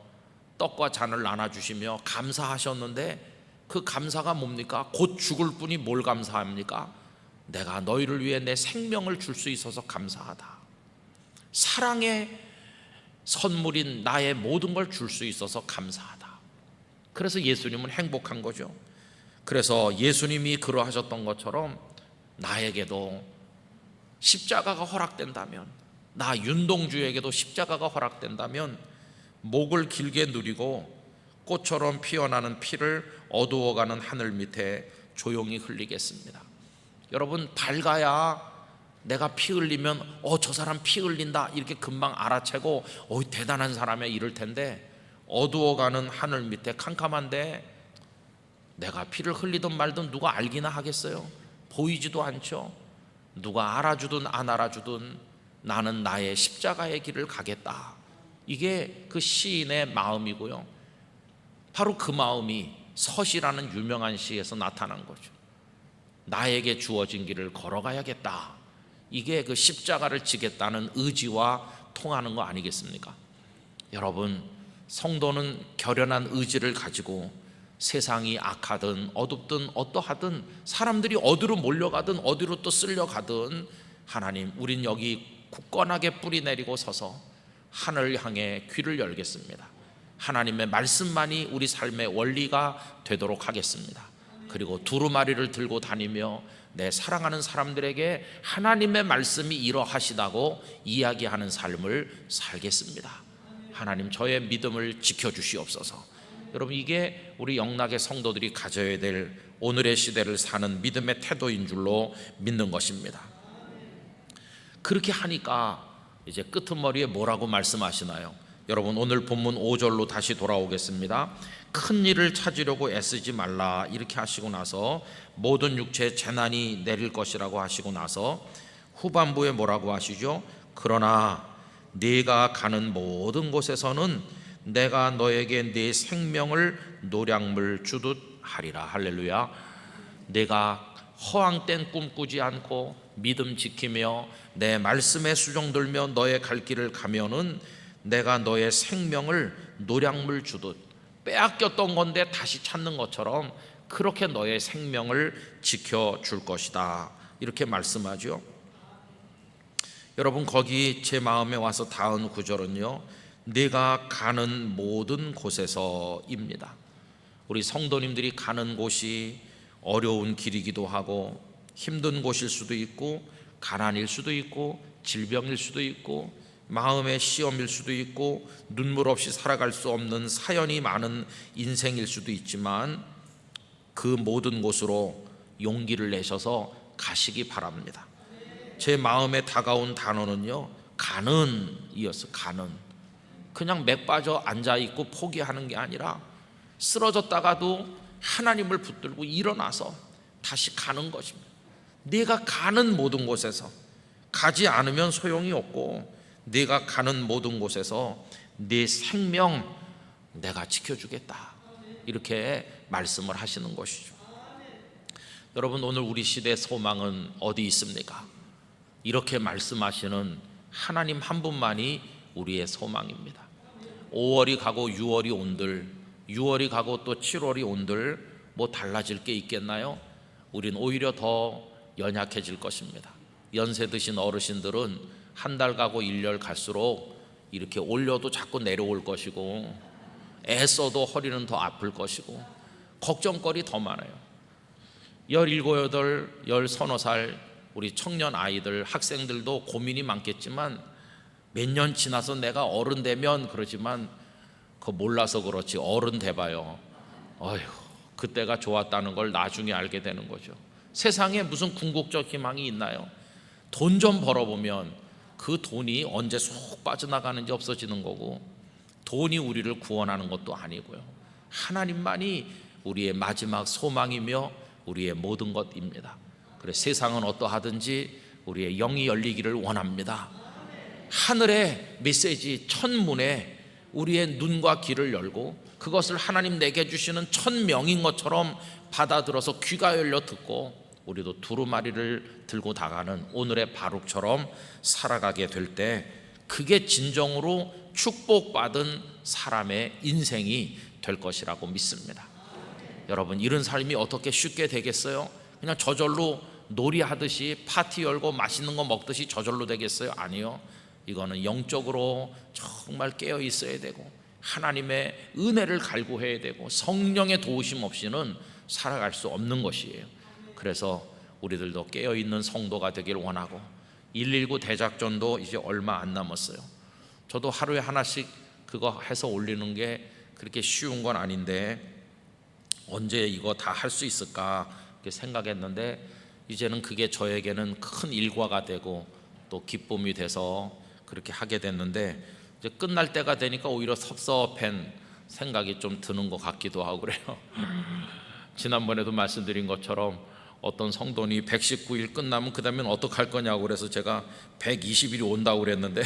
떡과 잔을 나눠주시며 감사하셨는데, 그 감사가 뭡니까? 곧 죽을 분이 뭘 감사합니까? 내가 너희를 위해 내 생명을 줄 수 있어서 감사하다. 사랑의 선물인 나의 모든 걸 줄 수 있어서 감사하다. 그래서 예수님은 행복한 거죠. 그래서 예수님이 그러하셨던 것처럼 나에게도 십자가가 허락된다면, 나 윤동주에게도 십자가가 허락된다면 목을 길게 누리고 꽃처럼 피어나는 피를 어두워가는 하늘 밑에 조용히 흘리겠습니다. 여러분, 밝아야 내가 피 흘리면 저 사람 피 흘린다 이렇게 금방 알아채고 대단한 사람이야 이럴 텐데, 어두워가는 하늘 밑에 캄캄한데 내가 피를 흘리든 말든 누가 알기나 하겠어요? 보이지도 않죠. 누가 알아주든 안 알아주든 나는 나의 십자가의 길을 가겠다. 이게 그 시인의 마음이고요. 바로 그 마음이 서시라는 유명한 시에서 나타난 거죠. 나에게 주어진 길을 걸어가야겠다. 이게 그 십자가를 지겠다는 의지와 통하는 거 아니겠습니까? 여러분, 성도는 결연한 의지를 가지고 세상이 악하든 어둡든 어떠하든 사람들이 어디로 몰려가든 어디로 또 쓸려가든, 하나님, 우린 여기 굳건하게 뿌리 내리고 서서 하늘 향해 귀를 열겠습니다. 하나님의 말씀만이 우리 삶의 원리가 되도록 하겠습니다. 그리고 두루마리를 들고 다니며 내 사랑하는 사람들에게 하나님의 말씀이 이러하시다고 이야기하는 삶을 살겠습니다. 하나님, 저의 믿음을 지켜주시옵소서. 여러분, 이게 우리 영락의 성도들이 가져야 될 오늘의 시대를 사는 믿음의 태도인 줄로 믿는 것입니다. 그렇게 하니까 이제 끄트머리에 뭐라고 말씀하시나요? 여러분, 오늘 본문 5절로 다시 돌아오겠습니다. 큰 일을 찾으려고 애쓰지 말라 이렇게 하시고 나서 모든 육체에 재난이 내릴 것이라고 하시고 나서 후반부에 뭐라고 하시죠? 그러나 네가 가는 모든 곳에서는 내가 너에게 네 생명을 노량물 주듯 하리라. 할렐루야. 내가 허황된 꿈 꾸지 않고 믿음 지키며 내 말씀에 수종들며 너의 갈 길을 가면은 내가 너의 생명을 노량물 주듯, 빼앗겼던 건데 다시 찾는 것처럼 그렇게 너의 생명을 지켜줄 것이다. 이렇게 말씀하죠. 여러분, 거기 제 마음에 와서 닿은 구절은요, 네가 가는 모든 곳에서입니다. 우리 성도님들이 가는 곳이 어려운 길이기도 하고 힘든 곳일 수도 있고 가난일 수도 있고 질병일 수도 있고 마음의 시험일 수도 있고 눈물 없이 살아갈 수 없는 사연이 많은 인생일 수도 있지만, 그 모든 곳으로 용기를 내셔서 가시기 바랍니다. 제 마음에 다가온 단어는요, 가는이었어. 가는. 그냥 맥 빠져 앉아있고 포기하는 게 아니라 쓰러졌다가도 하나님을 붙들고 일어나서 다시 가는 것입니다. 네가 가는 모든 곳에서, 가지 않으면 소용이 없고 네가 가는 모든 곳에서 네 생명 내가 지켜주겠다, 이렇게 말씀을 하시는 것이죠. 여러분, 오늘 우리 시대의 소망은 어디 있습니까? 이렇게 말씀하시는 하나님 한 분만이 우리의 소망입니다. 5월이 가고 6월이 온들, 6월이 가고 또 7월이 온들 뭐 달라질 게 있겠나요? 우린 오히려 더 연약해질 것입니다. 연세 드신 어르신들은 한 달 가고 1년 갈수록 이렇게 올려도 자꾸 내려올 것이고, 애써도 허리는 더 아플 것이고, 걱정거리 더 많아요. 17, 18, 10살 우리 청년 아이들, 학생들도 고민이 많겠지만 몇 년 지나서 내가 어른 되면 그러지만 그거 몰라서 그렇지 어른 돼봐요, 어휴, 그때가 좋았다는 걸 나중에 알게 되는 거죠. 세상에 무슨 궁극적 희망이 있나요? 돈 좀 벌어보면 그 돈이 언제 쏙 빠져나가는지 없어지는 거고, 돈이 우리를 구원하는 것도 아니고요. 하나님만이 우리의 마지막 소망이며 우리의 모든 것입니다. 그래서 세상은 어떠하든지 우리의 영이 열리기를 원합니다. 하늘의 메시지 천문에 우리의 눈과 귀를 열고 그것을 하나님 내게 주시는 천명인 것처럼 받아들어서 귀가 열려 듣고 우리도 두루마리를 들고 나가는 오늘의 바룩처럼 살아가게 될 때, 그게 진정으로 축복받은 사람의 인생이 될 것이라고 믿습니다. 여러분, 이런 삶이 어떻게 쉽게 되겠어요? 그냥 저절로 놀이하듯이 파티 열고 맛있는 거 먹듯이 저절로 되겠어요? 아니요. 이거는 영적으로 정말 깨어 있어야 되고 하나님의 은혜를 갈구해야 되고 성령의 도우심 없이는 살아갈 수 없는 것이에요. 그래서 우리들도 깨어있는 성도가 되길 원하고, 119 대작전도 이제 얼마 안 남았어요. 저도 하루에 하나씩 그거 해서 올리는 게 그렇게 쉬운 건 아닌데 언제 이거 다 할 수 있을까 이렇게 생각했는데, 이제는 그게 저에게는 큰 일과가 되고 또 기쁨이 돼서 그렇게 하게 됐는데, 이제 끝날 때가 되니까 오히려 섭섭한 생각이 좀 드는 것 같기도 하고 그래요. 지난번에도 말씀드린 것처럼 어떤 성도니 119일 끝나면 그 다음엔 어떡할 거냐고 그래서 제가 120일이 온다고 그랬는데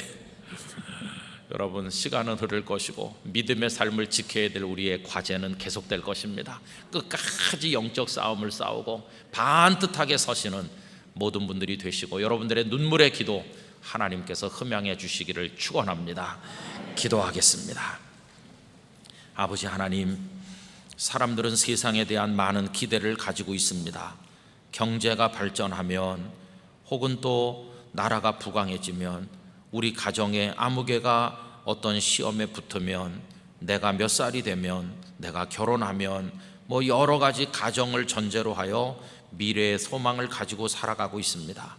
여러분, 시간은 흐를 것이고 믿음의 삶을 지켜야 될 우리의 과제는 계속될 것입니다. 끝까지 영적 싸움을 싸우고 반듯하게 서시는 모든 분들이 되시고, 여러분들의 눈물의 기도 하나님께서 흠양해 주시기를 축원합니다. 기도하겠습니다. 아버지 하나님, 사람들은 세상에 대한 많은 기대를 가지고 있습니다. 경제가 발전하면 혹은 또 나라가 부강해지면, 우리 가정에 아무개가 어떤 시험에 붙으면, 내가 몇 살이 되면, 내가 결혼하면, 뭐 여러 가지 가정을 전제로 하여 미래의 소망을 가지고 살아가고 있습니다.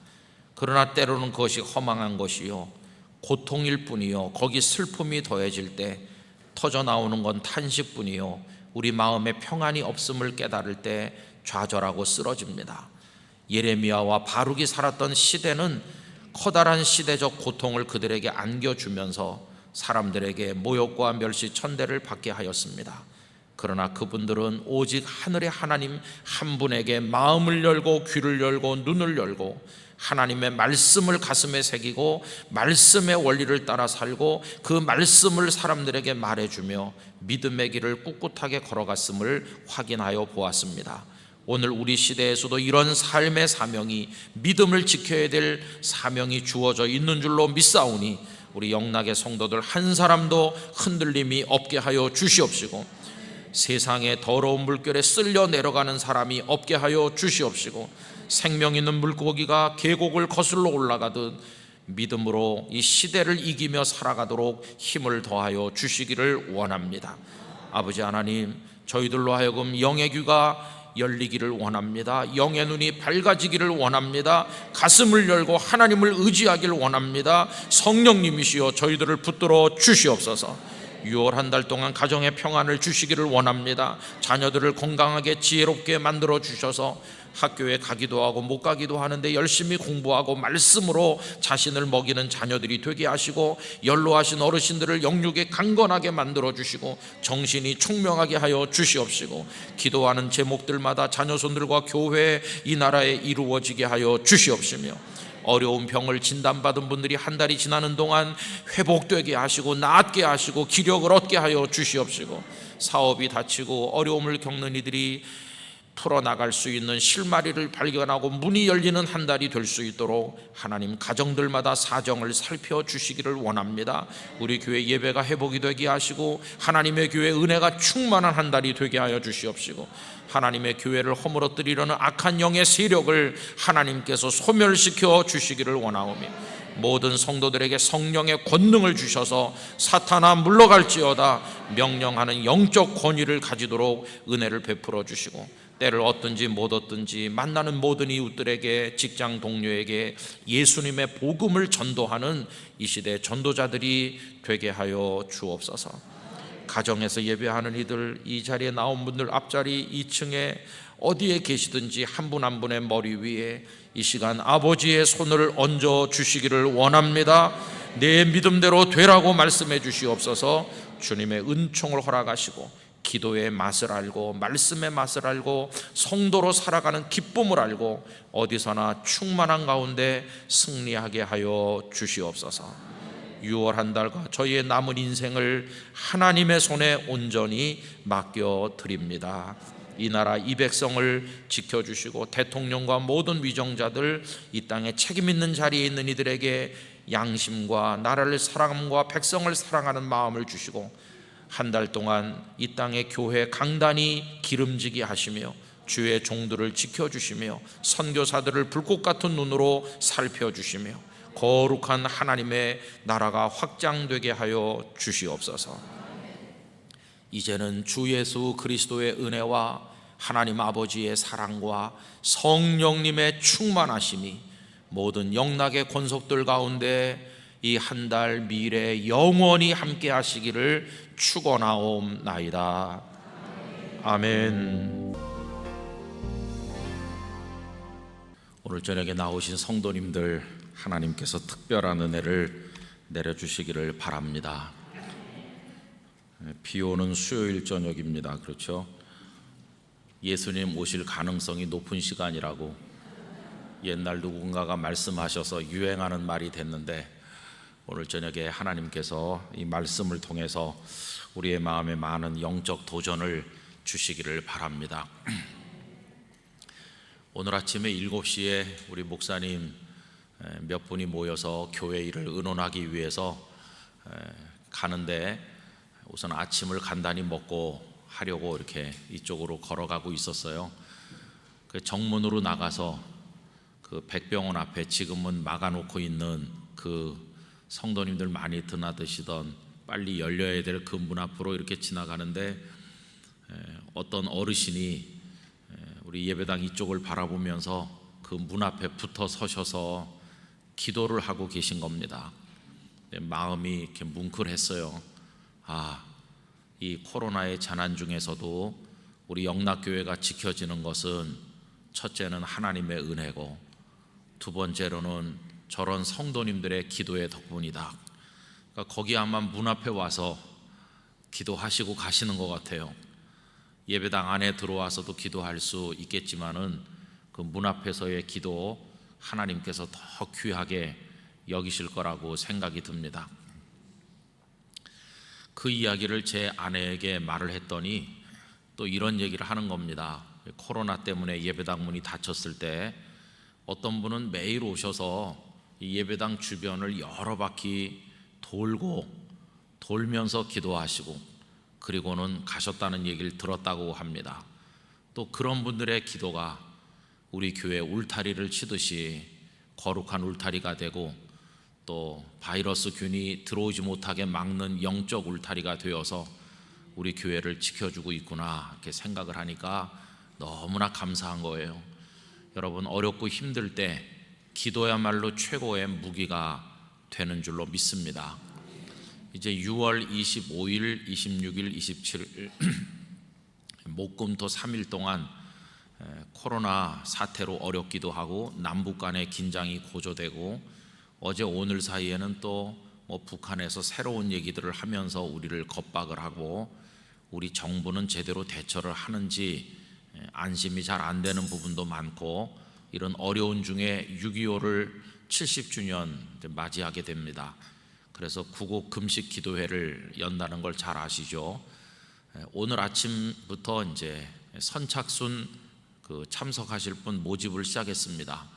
그러나 때로는 그것이 허망한 것이요 고통일 뿐이요, 거기 슬픔이 더해질 때 터져 나오는 건 탄식뿐이요, 우리 마음에 평안이 없음을 깨달을 때 좌절하고 쓰러집니다. 예레미야와 바룩이 살았던 시대는 커다란 시대적 고통을 그들에게 안겨주면서 사람들에게 모욕과 멸시 천대를 받게 하였습니다. 그러나 그분들은 오직 하늘의 하나님 한 분에게 마음을 열고 귀를 열고 눈을 열고 하나님의 말씀을 가슴에 새기고 말씀의 원리를 따라 살고 그 말씀을 사람들에게 말해주며 믿음의 길을 꿋꿋하게 걸어갔음을 확인하여 보았습니다. 오늘 우리 시대에서도 이런 삶의 사명이, 믿음을 지켜야 될 사명이 주어져 있는 줄로 믿사오니 우리 영락의 성도들 한 사람도 흔들림이 없게 하여 주시옵시고, 세상의 더러운 물결에 쓸려 내려가는 사람이 없게 하여 주시옵시고, 생명 있는 물고기가 계곡을 거슬러 올라가듯 믿음으로 이 시대를 이기며 살아가도록 힘을 더하여 주시기를 원합니다. 아버지 하나님, 저희들로 하여금 영의 귀가 열리기를 원합니다. 영의 눈이 밝아지기를 원합니다. 가슴을 열고 하나님을 의지하기를 원합니다. 성령님이시여 저희들을 붙들어 주시옵소서. 6월 한 달 동안 가정의 평안을 주시기를 원합니다. 자녀들을 건강하게 지혜롭게 만들어 주셔서 학교에 가기도 하고 못 가기도 하는데 열심히 공부하고 말씀으로 자신을 먹이는 자녀들이 되게 하시고, 연로하신 어르신들을 영육에 강건하게 만들어 주시고 정신이 총명하게 하여 주시옵시고, 기도하는 제목들마다 자녀손들과 교회 이 나라에 이루어지게 하여 주시옵시며, 어려운 병을 진단받은 분들이 한 달이 지나는 동안 회복되게 하시고 낫게 하시고 기력을 얻게 하여 주시옵시고, 사업이 닫히고 어려움을 겪는 이들이 풀어나갈 수 있는 실마리를 발견하고 문이 열리는 한 달이 될 수 있도록 하나님 가정들마다 사정을 살펴주시기를 원합니다. 우리 교회 예배가 회복이 되게 하시고 하나님의 교회 은혜가 충만한 한 달이 되게 하여 주시옵시고, 하나님의 교회를 허물어뜨리려는 악한 영의 세력을 하나님께서 소멸시켜 주시기를 원하오며, 모든 성도들에게 성령의 권능을 주셔서 사탄아 물러갈지어다 명령하는 영적 권위를 가지도록 은혜를 베풀어 주시고, 때를 얻든지 못 얻든지 만나는 모든 이웃들에게, 직장 동료에게 예수님의 복음을 전도하는 이 시대 전도자들이 되게 하여 주옵소서. 가정에서 예배하는 이들, 이 자리에 나온 분들 앞자리 2층에 어디에 계시든지 한 분 한 분의 머리 위에 이 시간 아버지의 손을 얹어 주시기를 원합니다. 내 믿음대로 되라고 말씀해 주시옵소서. 주님의 은총을 허락하시고 기도의 맛을 알고 말씀의 맛을 알고 성도로 살아가는 기쁨을 알고 어디서나 충만한 가운데 승리하게 하여 주시옵소서. 6월 한 달과 저희의 남은 인생을 하나님의 손에 온전히 맡겨드립니다. 이 나라 이 백성을 지켜주시고 대통령과 모든 위정자들, 이 땅에 책임 있는 자리에 있는 이들에게 양심과 나라를 사랑함과 백성을 사랑하는 마음을 주시고, 한 달 동안 이 땅의 교회 강단이 기름지게 하시며 주의 종들을 지켜주시며 선교사들을 불꽃 같은 눈으로 살펴주시며 거룩한 하나님의 나라가 확장되게 하여 주시옵소서. 이제는 주 예수 그리스도의 은혜와 하나님 아버지의 사랑과 성령님의 충만하심이 모든 영락의 권속들 가운데 이 한 달 미래 영원히 함께 하시기를 축원하옵나이다. 아멘. 오늘 저녁에 나오신 성도님들, 하나님께서 특별한 은혜를 내려주시기를 바랍니다. 비 오는 수요일 저녁입니다. 그렇죠? 예수님 오실 가능성이 높은 시간이라고 옛날 누군가가 말씀하셔서 유행하는 말이 됐는데, 오늘 저녁에 하나님께서 이 말씀을 통해서 우리의 마음에 많은 영적 도전을 주시기를 바랍니다. 오늘 아침에 7시에 우리 목사님 몇 분이 모여서 교회 일을 의논하기 위해서 가는데, 우선 아침을 간단히 먹고 하려고 이렇게 이쪽으로 걸어가고 있었어요. 그 정문으로 나가서 그 백병원 앞에 지금은 막아놓고 있는 그 성도님들 많이 드나드시던 빨리 열려야 될 그 문 앞으로 이렇게 지나가는데, 어떤 어르신이 우리 예배당 이쪽을 바라보면서 그 문 앞에 붙어 서셔서 기도를 하고 계신 겁니다. 마음이 이렇게 뭉클했어요. 이 코로나의 재난 중에서도 우리 영락교회가 지켜지는 것은 첫째는 하나님의 은혜고, 두 번째로는 저런 성도님들의 기도의 덕분이다. 그러니까 거기 아마 문 앞에 와서 기도하시고 가시는 것 같아요. 예배당 안에 들어와서도 기도할 수 있겠지만은 그 문 앞에서의 기도 하나님께서 더 귀하게 여기실 거라고 생각이 듭니다. 그 이야기를 제 아내에게 말을 했더니 또 이런 얘기를 하는 겁니다. 코로나 때문에 예배당 문이 닫혔을 때 어떤 분은 매일 오셔서 이 예배당 주변을 여러 바퀴 돌면서 기도하시고 그리고는 가셨다는 얘기를 들었다고 합니다. 또 그런 분들의 기도가 우리 교회 울타리를 치듯이 거룩한 울타리가 되고, 또 바이러스 균이 들어오지 못하게 막는 영적 울타리가 되어서 우리 교회를 지켜주고 있구나, 이렇게 생각을 하니까 너무나 감사한 거예요. 여러분, 어렵고 힘들 때 기도야말로 최고의 무기가 되는 줄로 믿습니다. 이제 6월 25일, 26일, 27일 목금토 3일 동안 코로나 사태로 어렵기도 하고 남북 간의 긴장이 고조되고 어제 오늘 사이에는 또 북한에서 새로운 얘기들을 하면서 우리를 겁박을 하고 우리 정부는 제대로 대처를 하는지 안심이 잘 안 되는 부분도 많고 이런 어려운 중에 6.25를 70주년 맞이하게 됩니다. 그래서 구국 금식 기도회를 연다는 걸 잘 아시죠? 오늘 아침부터 이제 선착순 참석하실 분 모집을 시작했습니다.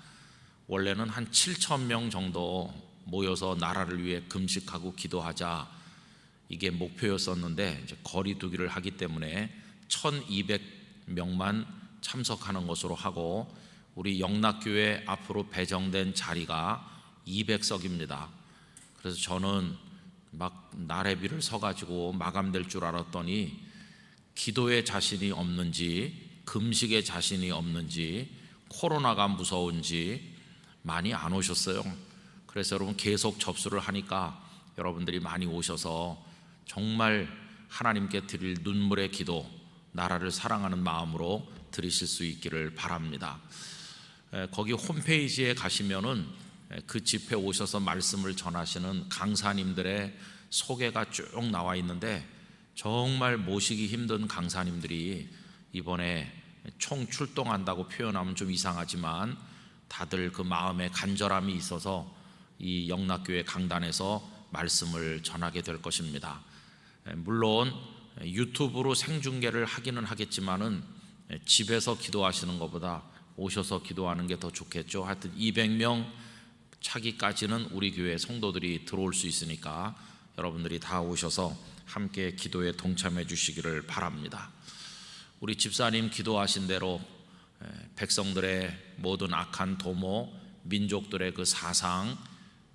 원래는 한 7,000명 정도 모여서 나라를 위해 금식하고 기도하자 이게 목표였었는데 이제 거리 두기를 하기 때문에 1,200명만 참석하는 것으로 하고 우리 영락교회 앞으로 배정된 자리가 200석입니다. 그래서 저는 막 나래비를 서가지고 마감될 줄 알았더니 기도에 자신이 없는지 금식에 자신이 없는지 코로나가 무서운지 많이 안 오셨어요. 그래서 여러분 계속 접수를 하니까 여러분들이 많이 오셔서 정말 하나님께 드릴 눈물의 기도, 나라를 사랑하는 마음으로 드리실 수 있기를 바랍니다. 거기 홈페이지에 가시면은 그 집회 오셔서 말씀을 전하시는 강사님들의 소개가 쭉 나와 있는데 정말 모시기 힘든 강사님들이 이번에 총 출동한다고 표현하면 좀 이상하지만 다들 그 마음에 간절함이 있어서 이 영락교회 강단에서 말씀을 전하게 될 것입니다. 물론 유튜브로 생중계를 하기는 하겠지만은 집에서 기도하시는 것보다 오셔서 기도하는 게 더 좋겠죠. 하여튼 200명 차기까지는 우리 교회 성도들이 들어올 수 있으니까 여러분들이 다 오셔서 함께 기도에 동참해 주시기를 바랍니다. 우리 집사님 기도하신 대로 백성들의 모든 악한 도모, 민족들의 그 사상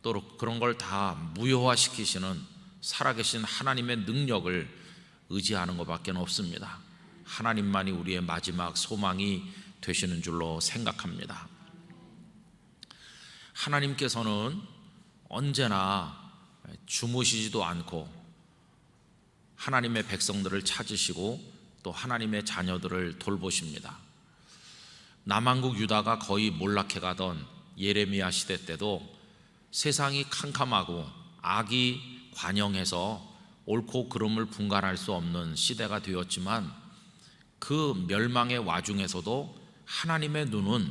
또 그런 걸 다 무효화시키시는 살아계신 하나님의 능력을 의지하는 것밖에 없습니다. 하나님만이 우리의 마지막 소망이 되시는 줄로 생각합니다. 하나님께서는 언제나 주무시지도 않고 하나님의 백성들을 찾으시고 또 하나님의 자녀들을 돌보십니다. 남한국 유다가 거의 몰락해 가던 예레미야 시대 때도 세상이 캄캄하고 악이 관영해서 옳고 그름을 분간할 수 없는 시대가 되었지만 그 멸망의 와중에서도 하나님의 눈은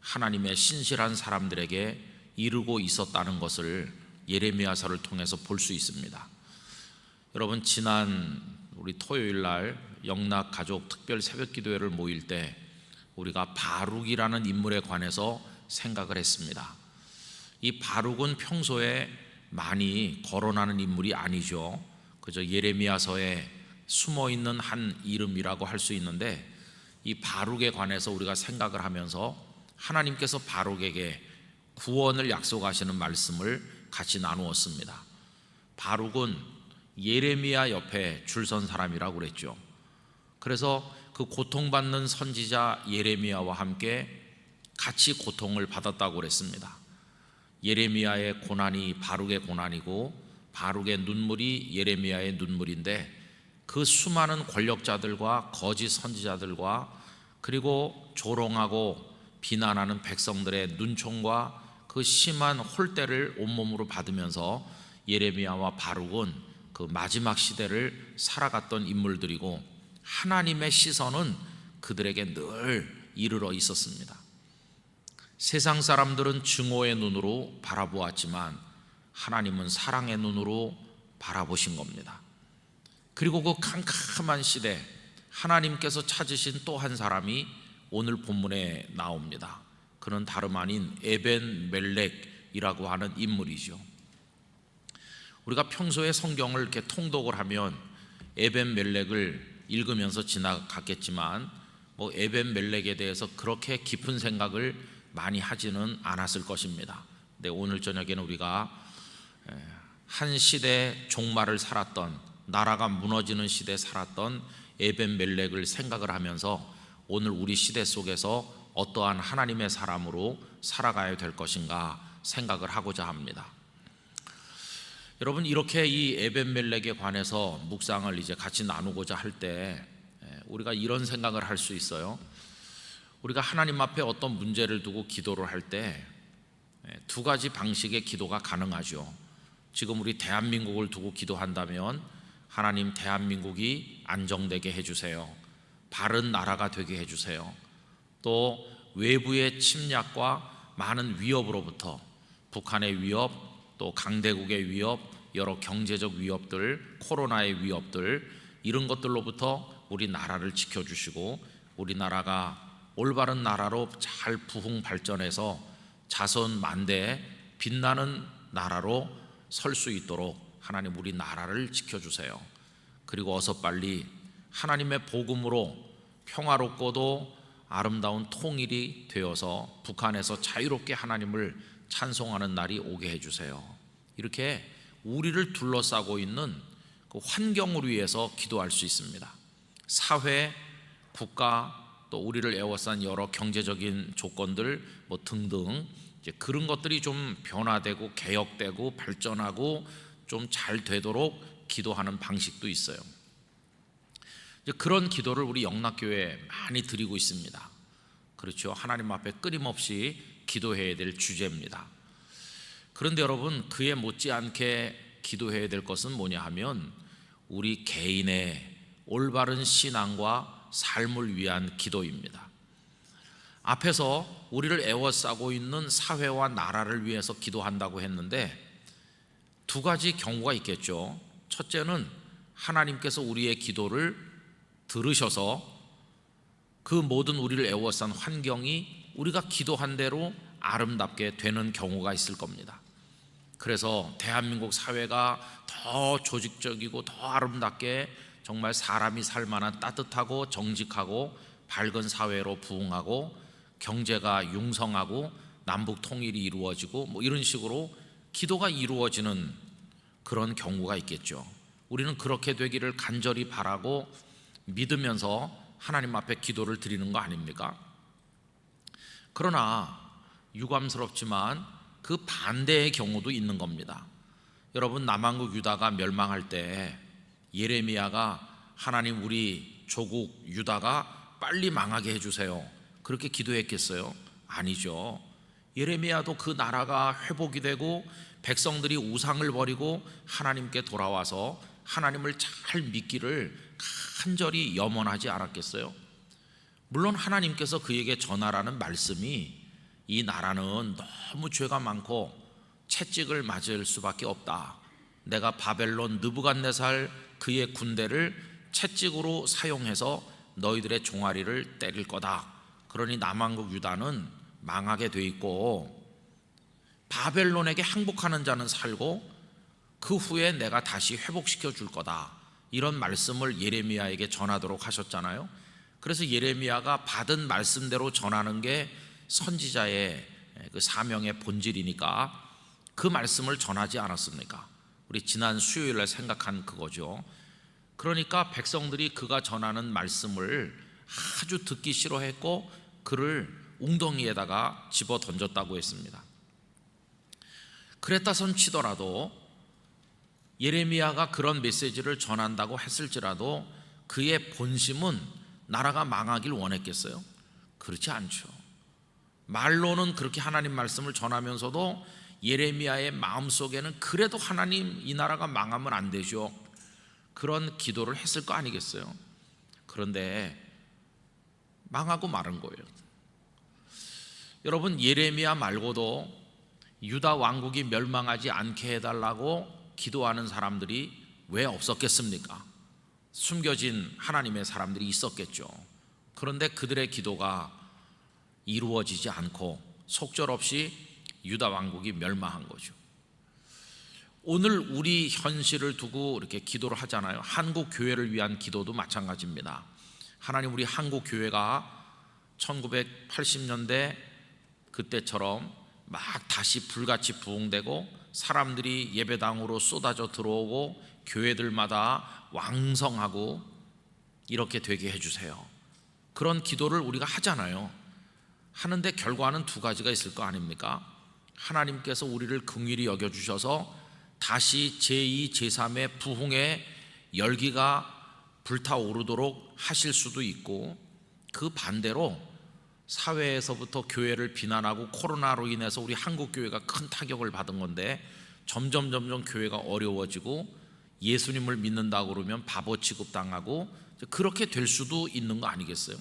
하나님의 신실한 사람들에게 이르고 있었다는 것을 예레미야서를 통해서 볼 수 있습니다. 여러분 지난 우리 토요일 날 영락 가족 특별 새벽 기도회를 모일 때 우리가 바룩이라는 인물에 관해서 생각을 했습니다. 이 바룩은 평소에 많이 거론하는 인물이 아니죠. 그저 예레미야서에 숨어있는 한 이름이라고 할 수 있는데 이 바룩에 관해서 우리가 생각을 하면서 하나님께서 바룩에게 구원을 약속하시는 말씀을 같이 나누었습니다. 바룩은 예레미야 옆에 줄 선 사람이라고 그랬죠. 그래서 그 고통받는 선지자 예레미야와 함께 같이 고통을 받았다고 그랬습니다. 예레미야의 고난이 바룩의 고난이고 바룩의 눈물이 예레미야의 눈물인데 그 수많은 권력자들과 거짓 선지자들과 그리고 조롱하고 비난하는 백성들의 눈총과 그 심한 홀대를 온몸으로 받으면서 예레미야와 바룩은 그 마지막 시대를 살아갔던 인물들이고 하나님의 시선은 그들에게 늘 이르러 있었습니다. 세상 사람들은 증오의 눈으로 바라보았지만 하나님은 사랑의 눈으로 바라보신 겁니다. 그리고 그 캄캄한 시대 하나님께서 찾으신 또 한 사람이 오늘 본문에 나옵니다. 그는 다름 아닌 에벤멜렉이라고 하는 인물이죠. 우리가 평소에 성경을 이렇게 통독을 하면 에벤멜렉을 읽으면서 지나갔겠지만 에벤멜렉에 대해서 그렇게 깊은 생각을 많이 하지는 않았을 것입니다. 근데 오늘 저녁에는 우리가 한 시대 종말을 살았던 나라가 무너지는 시대에 살았던 에벤멜렉을 생각을 하면서 오늘 우리 시대 속에서 어떠한 하나님의 사람으로 살아가야 될 것인가 생각을 하고자 합니다. 여러분, 이렇게 이 에벤멜렉에 관해서 묵상을 이제 같이 나누고자 할 때 우리가 이런 생각을 할 수 있어요. 우리가 하나님 앞에 어떤 문제를 두고 기도를 할 때 두 가지 방식의 기도가 가능하죠. 지금 우리 대한민국을 두고 기도한다면 하나님, 대한민국이 안정되게 해주세요. 바른 나라가 되게 해주세요. 또 외부의 침략과 많은 위협으로부터, 북한의 위협, 또 강대국의 위협, 여러 경제적 위협들, 코로나의 위협들, 이런 것들로부터 우리 나라를 지켜주시고 우리나라가 올바른 나라로 잘 부흥 발전해서 자손 만대에 빛나는 나라로 설 수 있도록 하나님, 우리 나라를 지켜주세요. 그리고 어서 빨리 하나님의 복음으로 평화롭고도 아름다운 통일이 되어서 북한에서 자유롭게 하나님을 찬송하는 날이 오게 해주세요. 이렇게 우리를 둘러싸고 있는 그 환경을 위해서 기도할 수 있습니다. 사회, 국가, 또 우리를 에워싼 여러 경제적인 조건들 뭐 등등, 이제 그런 것들이 좀 변화되고 개혁되고 발전하고 좀 잘 되도록 기도하는 방식도 있어요. 이제 그런 기도를 우리 영락교회에 많이 드리고 있습니다. 그렇죠. 하나님 앞에 끊임없이 기도해야 될 주제입니다. 그런데 여러분, 그에 못지않게 기도해야 될 것은 뭐냐 하면 우리 개인의 올바른 신앙과 삶을 위한 기도입니다. 앞에서 우리를 에워싸고 있는 사회와 나라를 위해서 기도한다고 했는데 두 가지 경우가 있겠죠. 첫째는 하나님께서 우리의 기도를 들으셔서 그 모든 우리를 에워싼 환경이 우리가 기도한 대로 아름답게 되는 경우가 있을 겁니다. 그래서 대한민국 사회가 더 조직적이고 더 아름답게 정말 사람이 살 만한 따뜻하고 정직하고 밝은 사회로 부흥하고 경제가 융성하고 남북 통일이 이루어지고 뭐 이런 식으로 기도가 이루어지는 그런 경우가 있겠죠. 우리는 그렇게 되기를 간절히 바라고 믿으면서 하나님 앞에 기도를 드리는 거 아닙니까? 그러나 유감스럽지만 그 반대의 경우도 있는 겁니다. 여러분, 남한국 유다가 멸망할 때 예레미야가 하나님, 우리 조국 유다가 빨리 망하게 해주세요, 그렇게 기도했겠어요? 아니죠. 예레미야도 그 나라가 회복이 되고 백성들이 우상을 버리고 하나님께 돌아와서 하나님을 잘 믿기를 간절히 염원하지 않았겠어요? 물론 하나님께서 그에게 전하라는 말씀이 이 나라는 너무 죄가 많고 채찍을 맞을 수밖에 없다. 내가 바벨론 느부갓네살 그의 군대를 채찍으로 사용해서 너희들의 종아리를 때릴 거다. 그러니 남한국 유다는 망하게 돼 있고 바벨론에게 항복하는 자는 살고 그 후에 내가 다시 회복시켜 줄 거다. 이런 말씀을 예레미야에게 전하도록 하셨잖아요. 그래서 예레미야가 받은 말씀대로 전하는 게 선지자의 그 사명의 본질이니까 그 말씀을 전하지 않았습니까? 우리 지난 수요일에 생각한 그거죠. 그러니까 백성들이 그가 전하는 말씀을 아주 듣기 싫어했고 그를 웅덩이에다가 집어 던졌다고 했습니다. 그랬다선 치더라도 예레미야가 그런 메시지를 전한다고 했을지라도 그의 본심은 나라가 망하길 원했겠어요? 그렇지 않죠. 말로는 그렇게 하나님 말씀을 전하면서도 예레미야의 마음속에는 그래도 하나님, 이 나라가 망하면 안 되죠, 그런 기도를 했을 거 아니겠어요? 그런데 망하고 마른 거예요. 여러분, 예레미야 말고도 유다 왕국이 멸망하지 않게 해달라고 기도하는 사람들이 왜 없었겠습니까? 숨겨진 하나님의 사람들이 있었겠죠. 그런데 그들의 기도가 이루어지지 않고 속절없이 유다 왕국이 멸망한 거죠. 오늘 우리 현실을 두고 이렇게 기도를 하잖아요. 한국 교회를 위한 기도도 마찬가지입니다. 하나님, 우리 한국 교회가 1980년대 그때처럼 막 다시 불같이 부흥되고 사람들이 예배당으로 쏟아져 들어오고 교회들마다 왕성하고 이렇게 되게 해주세요. 그런 기도를 우리가 하잖아요. 하는데 결과는 두 가지가 있을 거 아닙니까? 하나님께서 우리를 긍휼히 여겨주셔서 다시 제2, 제3의 부흥의 열기가 불타오르도록 하실 수도 있고, 그 반대로 사회에서부터 교회를 비난하고 코로나로 인해서 우리 한국 교회가 큰 타격을 받은 건데 점점 교회가 어려워지고 예수님을 믿는다고 그러면 바보 취급당하고 그렇게 될 수도 있는 거 아니겠어요?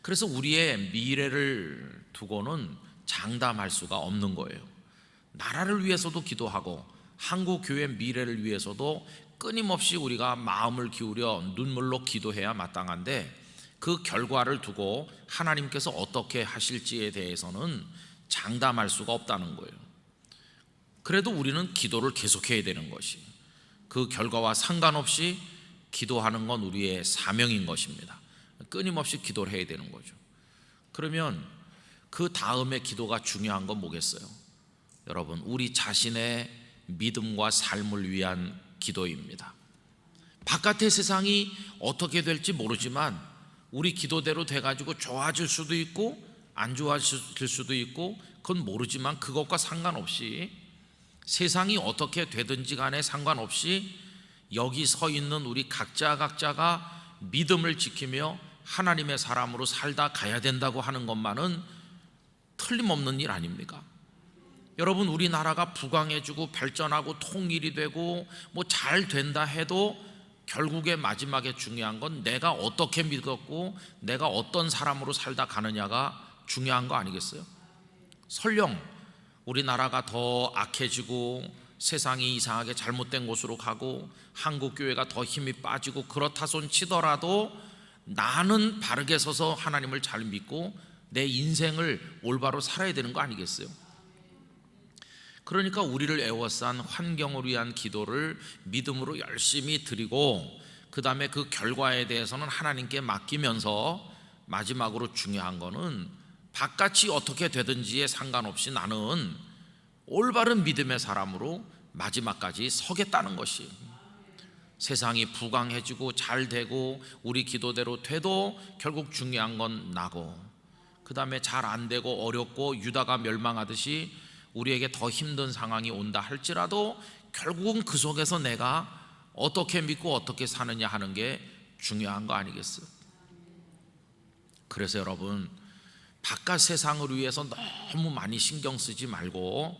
그래서 우리의 미래를 두고는 장담할 수가 없는 거예요. 나라를 위해서도 기도하고 한국 교회 미래를 위해서도 끊임없이 우리가 마음을 기울여 눈물로 기도해야 마땅한데, 그 결과를 두고 하나님께서 어떻게 하실지에 대해서는 장담할 수가 없다는 거예요. 그래도 우리는 기도를 계속해야 되는 것이, 그 결과와 상관없이 기도하는 건 우리의 사명인 것입니다. 끊임없이 기도를 해야 되는 거죠. 그러면 그 다음에 기도가 중요한 건 뭐겠어요? 여러분, 우리 자신의 믿음과 삶을 위한 기도입니다. 바깥의 세상이 어떻게 될지 모르지만 우리 기도대로 돼가지고 좋아질 수도 있고 안 좋아질 수도 있고, 그건 모르지만 그것과 상관없이, 세상이 어떻게 되든지 간에 상관없이 여기 서 있는 우리 각자가 믿음을 지키며 하나님의 사람으로 살다 가야 된다고 하는 것만은 틀림없는 일 아닙니까? 여러분, 우리나라가 부강해지고 발전하고 통일이 되고 뭐 잘 된다 해도 결국에 마지막에 중요한 건 내가 어떻게 믿었고 내가 어떤 사람으로 살다 가느냐가 중요한 거 아니겠어요? 설령 우리나라가 더 악해지고 세상이 이상하게 잘못된 곳으로 가고 한국 교회가 더 힘이 빠지고 그렇다 손 치더라도 나는 바르게 서서 하나님을 잘 믿고 내 인생을 올바로 살아야 되는 거 아니겠어요? 그러니까 우리를 애워싼 환경을 위한 기도를 믿음으로 열심히 드리고, 그 다음에 그 결과에 대해서는 하나님께 맡기면서, 마지막으로 중요한 거는 바깥이 어떻게 되든지에 상관없이 나는 올바른 믿음의 사람으로 마지막까지 서겠다는 것이, 세상이 부강해지고 잘 되고 우리 기도대로 돼도 결국 중요한 건 나고, 그 다음에 잘 안 되고 어렵고 유다가 멸망하듯이 우리에게 더 힘든 상황이 온다 할지라도 결국은 그 속에서 내가 어떻게 믿고 어떻게 사느냐 하는 게 중요한 거 아니겠어요? 그래서 여러분, 바깥 세상을 위해서 너무 많이 신경 쓰지 말고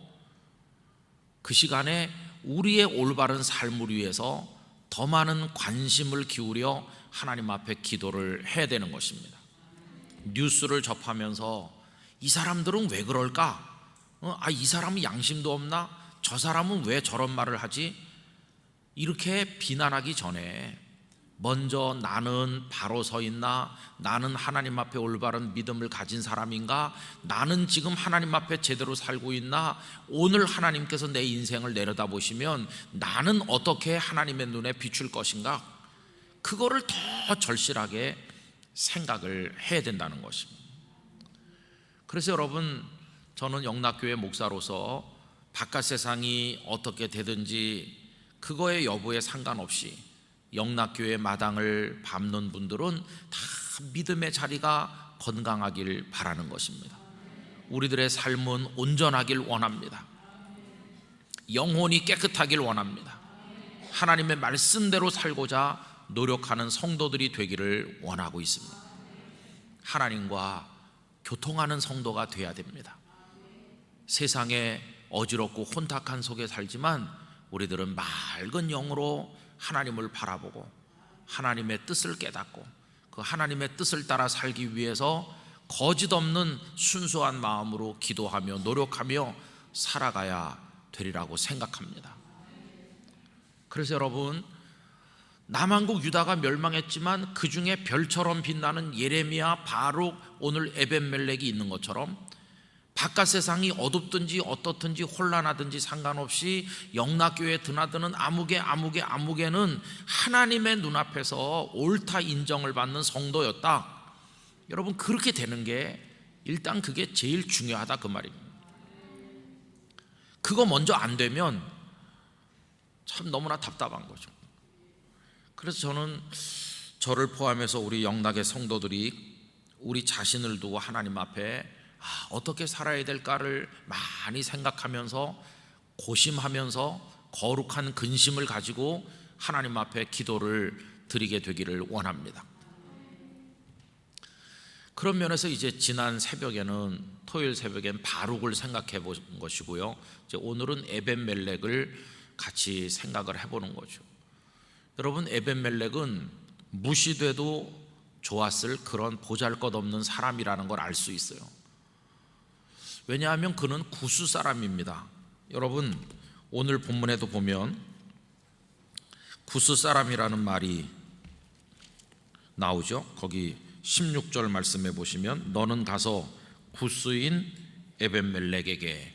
그 시간에 우리의 올바른 삶을 위해서 더 많은 관심을 기울여 하나님 앞에 기도를 해야 되는 것입니다. 뉴스를 접하면서 이 사람들은 왜 그럴까? 이 사람은 양심도 없나? 저 사람은 왜 저런 말을 하지? 이렇게 비난하기 전에 먼저 나는 바로 서 있나? 나는 하나님 앞에 올바른 믿음을 가진 사람인가? 나는 지금 하나님 앞에 제대로 살고 있나? 오늘 하나님께서 내 인생을 내려다보시면 나는 어떻게 하나님의 눈에 비출 것인가? 그거를 더 절실하게 생각을 해야 된다는 것입니다. 그래서 여러분, 저는 영락교회 목사로서 바깥 세상이 어떻게 되든지 그거의 여부에 상관없이 영락교회 마당을 밟는 분들은 다 믿음의 자리가 건강하길 바라는 것입니다. 우리들의 삶은 온전하길 원합니다. 영혼이 깨끗하길 원합니다. 하나님의 말씀대로 살고자 노력하는 성도들이 되기를 원하고 있습니다. 하나님과 교통하는 성도가 되어야 됩니다. 세상에 어지럽고 혼탁한 속에 살지만 우리들은 맑은 영으로 하나님을 바라보고 하나님의 뜻을 깨닫고 그 하나님의 뜻을 따라 살기 위해서 거짓 없는 순수한 마음으로 기도하며 노력하며 살아가야 되리라고 생각합니다. 그래서 여러분, 남한국 유다가 멸망했지만 그 중에 별처럼 빛나는 예레미야, 바룩, 오늘 에벤멜렉이 있는 것처럼 바깥 세상이 어둡든지 어떻든지 혼란하든지 상관없이 영락교회에 드나드는 아무개는 하나님의 눈앞에서 옳다 인정을 받는 성도였다. 여러분, 그렇게 되는 게 일단 그게 제일 중요하다 그 말입니다. 그거 먼저 안 되면 참 너무나 답답한 거죠. 그래서 저는 저를 포함해서 우리 영락의 성도들이 우리 자신을 두고 하나님 앞에 어떻게 살아야 될까를 많이 생각하면서 고심하면서 거룩한 근심을 가지고 하나님 앞에 기도를 드리게 되기를 원합니다. 그런 면에서 이제 지난 새벽에는, 토요일 새벽엔 바룩을 생각해 본 것이고요, 이제 오늘은 에벤멜렉을 같이 생각을 해보는 거죠. 여러분, 에벤멜렉은 무시돼도 좋았을 그런 보잘것없는 사람이라는 걸 알 수 있어요. 왜냐하면 그는 구스 사람입니다. 여러분, 오늘 본문에도 보면 구스 사람이라는 말이 나오죠. 거기 16절 말씀해 보시면, 너는 가서 구스인 에벤멜렉에게.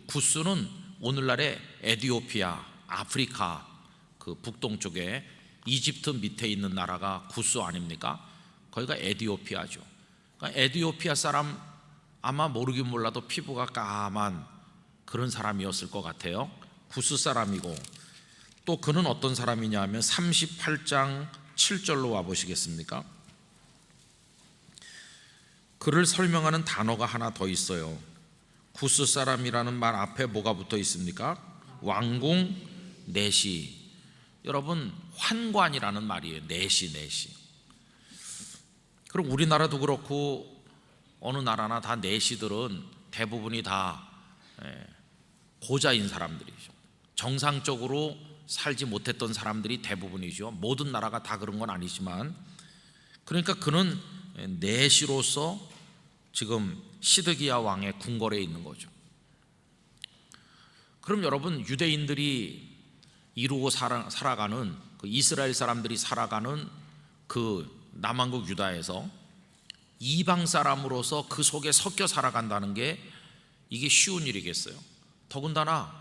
구스는 오늘날의 에티오피아, 아프리카 그 북동쪽에 이집트 밑에 있는 나라가 구스 아닙니까? 거기가 에티오피아죠. 그러니까 에티오피아 사람, 아마 모르긴 몰라도 피부가 까만 그런 사람이었을 것 같아요. 구스 사람이고, 또 그는 어떤 사람이냐 하면 38장 7절로 와보시겠습니까? 그를 설명하는 단어가 하나 더 있어요. 구스 사람이라는 말 앞에 뭐가 붙어 있습니까? 왕궁 내시. 여러분, 환관이라는 말이에요. 내시. 그럼 우리나라도 그렇고 어느 나라나 다 내시들은 대부분이 다 고자인 사람들이죠. 정상적으로 살지 못했던 사람들이 대부분이죠. 모든 나라가 다 그런 건 아니지만, 그러니까 그는 내시로서 지금 시드기야 왕의 궁궐에 있는 거죠. 그럼 여러분, 유대인들이 이루고 살아가는, 그 이스라엘 사람들이 살아가는 그 남왕국 유다에서 이방 사람으로서 그 속에 섞여 살아간다는 게 이게 쉬운 일이겠어요? 더군다나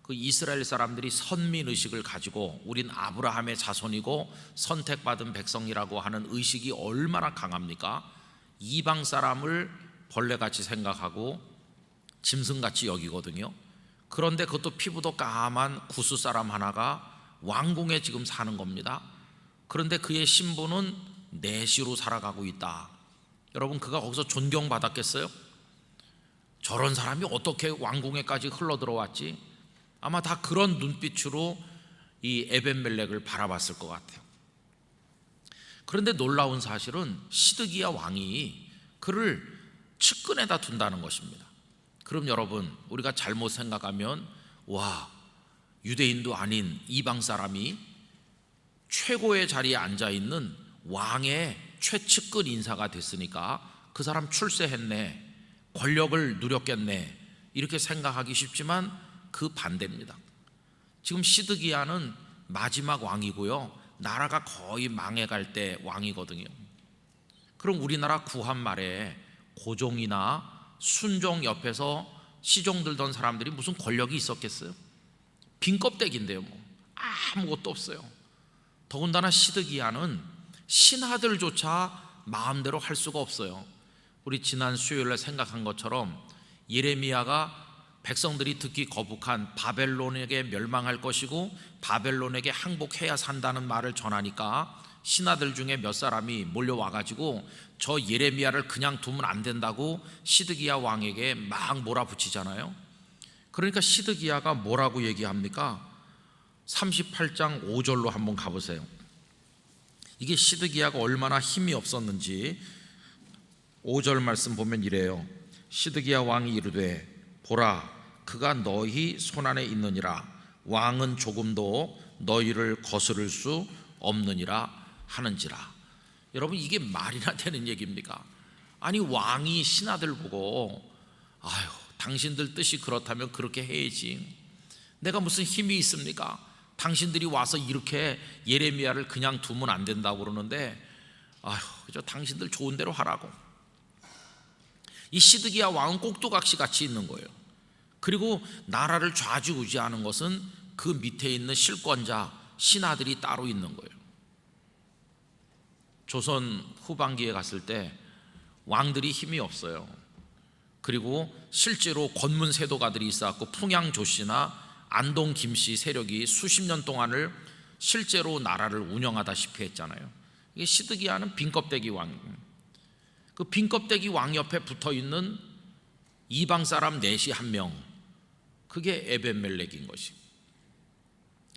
그 이스라엘 사람들이 선민의식을 가지고 우린 아브라함의 자손이고 선택받은 백성이라고 하는 의식이 얼마나 강합니까? 이방 사람을 벌레같이 생각하고 짐승같이 여기거든요. 그런데 그것도 피부도 까만 구스 사람 하나가 왕궁에 지금 사는 겁니다. 그런데 그의 신분은 내시로 살아가고 있다. 여러분, 그가 거기서 존경받았겠어요? 저런 사람이 어떻게 왕궁에까지 흘러들어왔지? 아마 다 그런 눈빛으로 이 에벤멜렉을 바라봤을 것 같아요. 그런데 놀라운 사실은 시드기야 왕이 그를 측근에다 둔다는 것입니다. 그럼 여러분, 우리가 잘못 생각하면, 와, 유대인도 아닌 이방 사람이 최고의 자리에 앉아있는 왕의 최측근 인사가 됐으니까 그 사람 출세했네, 권력을 누렸겠네, 이렇게 생각하기 쉽지만 그 반대입니다. 지금 시드기야는 마지막 왕이고요, 나라가 거의 망해갈 때 왕이거든요. 그럼 우리나라 구한 말에 고종이나 순종 옆에서 시종 들던 사람들이 무슨 권력이 있었겠어요? 빈 껍데기인데요, 뭐 아무것도 없어요. 더군다나 시드기야는 신하들조차 마음대로 할 수가 없어요. 우리 지난 수요일에 생각한 것처럼 예레미야가 백성들이 듣기 거북한 바벨론에게 멸망할 것이고 바벨론에게 항복해야 산다는 말을 전하니까 신하들 중에 몇 사람이 몰려와가지고 저 예레미야를 그냥 두면 안 된다고 시드기야 왕에게 막 몰아붙이잖아요. 그러니까 시드기야가 뭐라고 얘기합니까? 38장 5절로 한번 가보세요. 이게 시드기야가 얼마나 힘이 없었는지 5절 말씀 보면 이래요. 시드기야 왕이 이르되 보라, 그가 너희 손안에 있느니라. 왕은 조금도 너희를 거스를 수 없느니라 하는지라. 여러분, 이게 말이나 되는 얘기입니까? 아니, 왕이 신하들 보고 아유, 당신들 뜻이 그렇다면 그렇게 해야지, 내가 무슨 힘이 있습니까? 당신들이 와서 이렇게 예레미야를 그냥 두면 안 된다고 그러는데 아유, 그저 당신들 좋은 대로 하라고. 이 시드기야 왕은 꼭두각시 같이 있는 거예요. 그리고 나라를 좌지우지하는 것은 그 밑에 있는 실권자 신하들이 따로 있는 거예요. 조선 후반기에 갔을 때 왕들이 힘이 없어요. 그리고 실제로 권문 세도가들이 있었고 풍양 조씨나 안동 김씨 세력이 수십 년 동안을 실제로 나라를 운영하다시피 했잖아요. 이게 시드기야는 빈껍데기 왕. 그 빈껍데기 왕 옆에 붙어있는 이방 사람 넷이 한 명, 그게 에벤멜렉인 것이.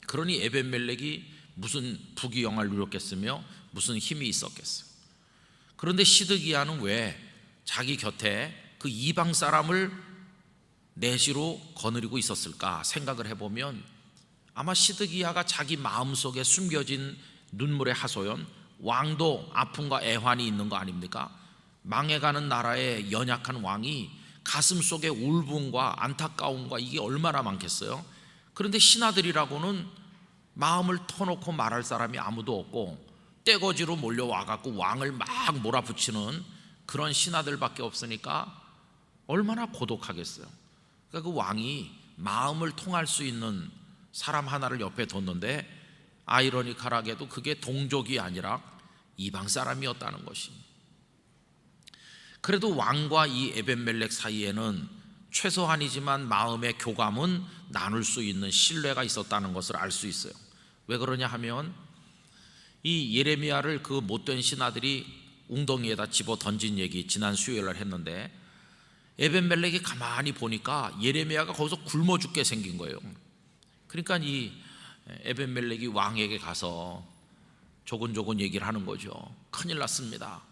그러니 에벤멜렉이 무슨 부귀영화를 누렸겠으며 무슨 힘이 있었겠어요. 그런데 시드기야는 왜 자기 곁에 그 이방 사람을 내시로 거느리고 있었을까 생각을 해보면, 아마 시드기야가 자기 마음속에 숨겨진 눈물의 하소연, 왕도 아픔과 애환이 있는 거 아닙니까? 망해가는 나라의 연약한 왕이 가슴속에 울분과 안타까움과 이게 얼마나 많겠어요. 그런데 신하들이라고는 마음을 터놓고 말할 사람이 아무도 없고 떼거지로 몰려와갖고 왕을 막 몰아붙이는 그런 신하들밖에 없으니까 얼마나 고독하겠어요. 그러니까 그 왕이 마음을 통할 수 있는 사람 하나를 옆에 뒀는데, 아이러니컬하게도 그게 동족이 아니라 이방 사람이었다는 것입니다. 그래도 왕과 이 에벤멜렉 사이에는 최소한이지만 마음의 교감은 나눌 수 있는 신뢰가 있었다는 것을 알 수 있어요. 왜 그러냐 하면, 이 예레미야를 그 못된 신하들이 웅덩이에다 집어 던진 얘기 지난 수요일 날 했는데, 에벤멜렉이 가만히 보니까 예레미야가 거기서 굶어 죽게 생긴 거예요. 그러니까 이 에벤멜렉이 왕에게 가서 조곤조곤 얘기를 하는 거죠. 큰일 났습니다.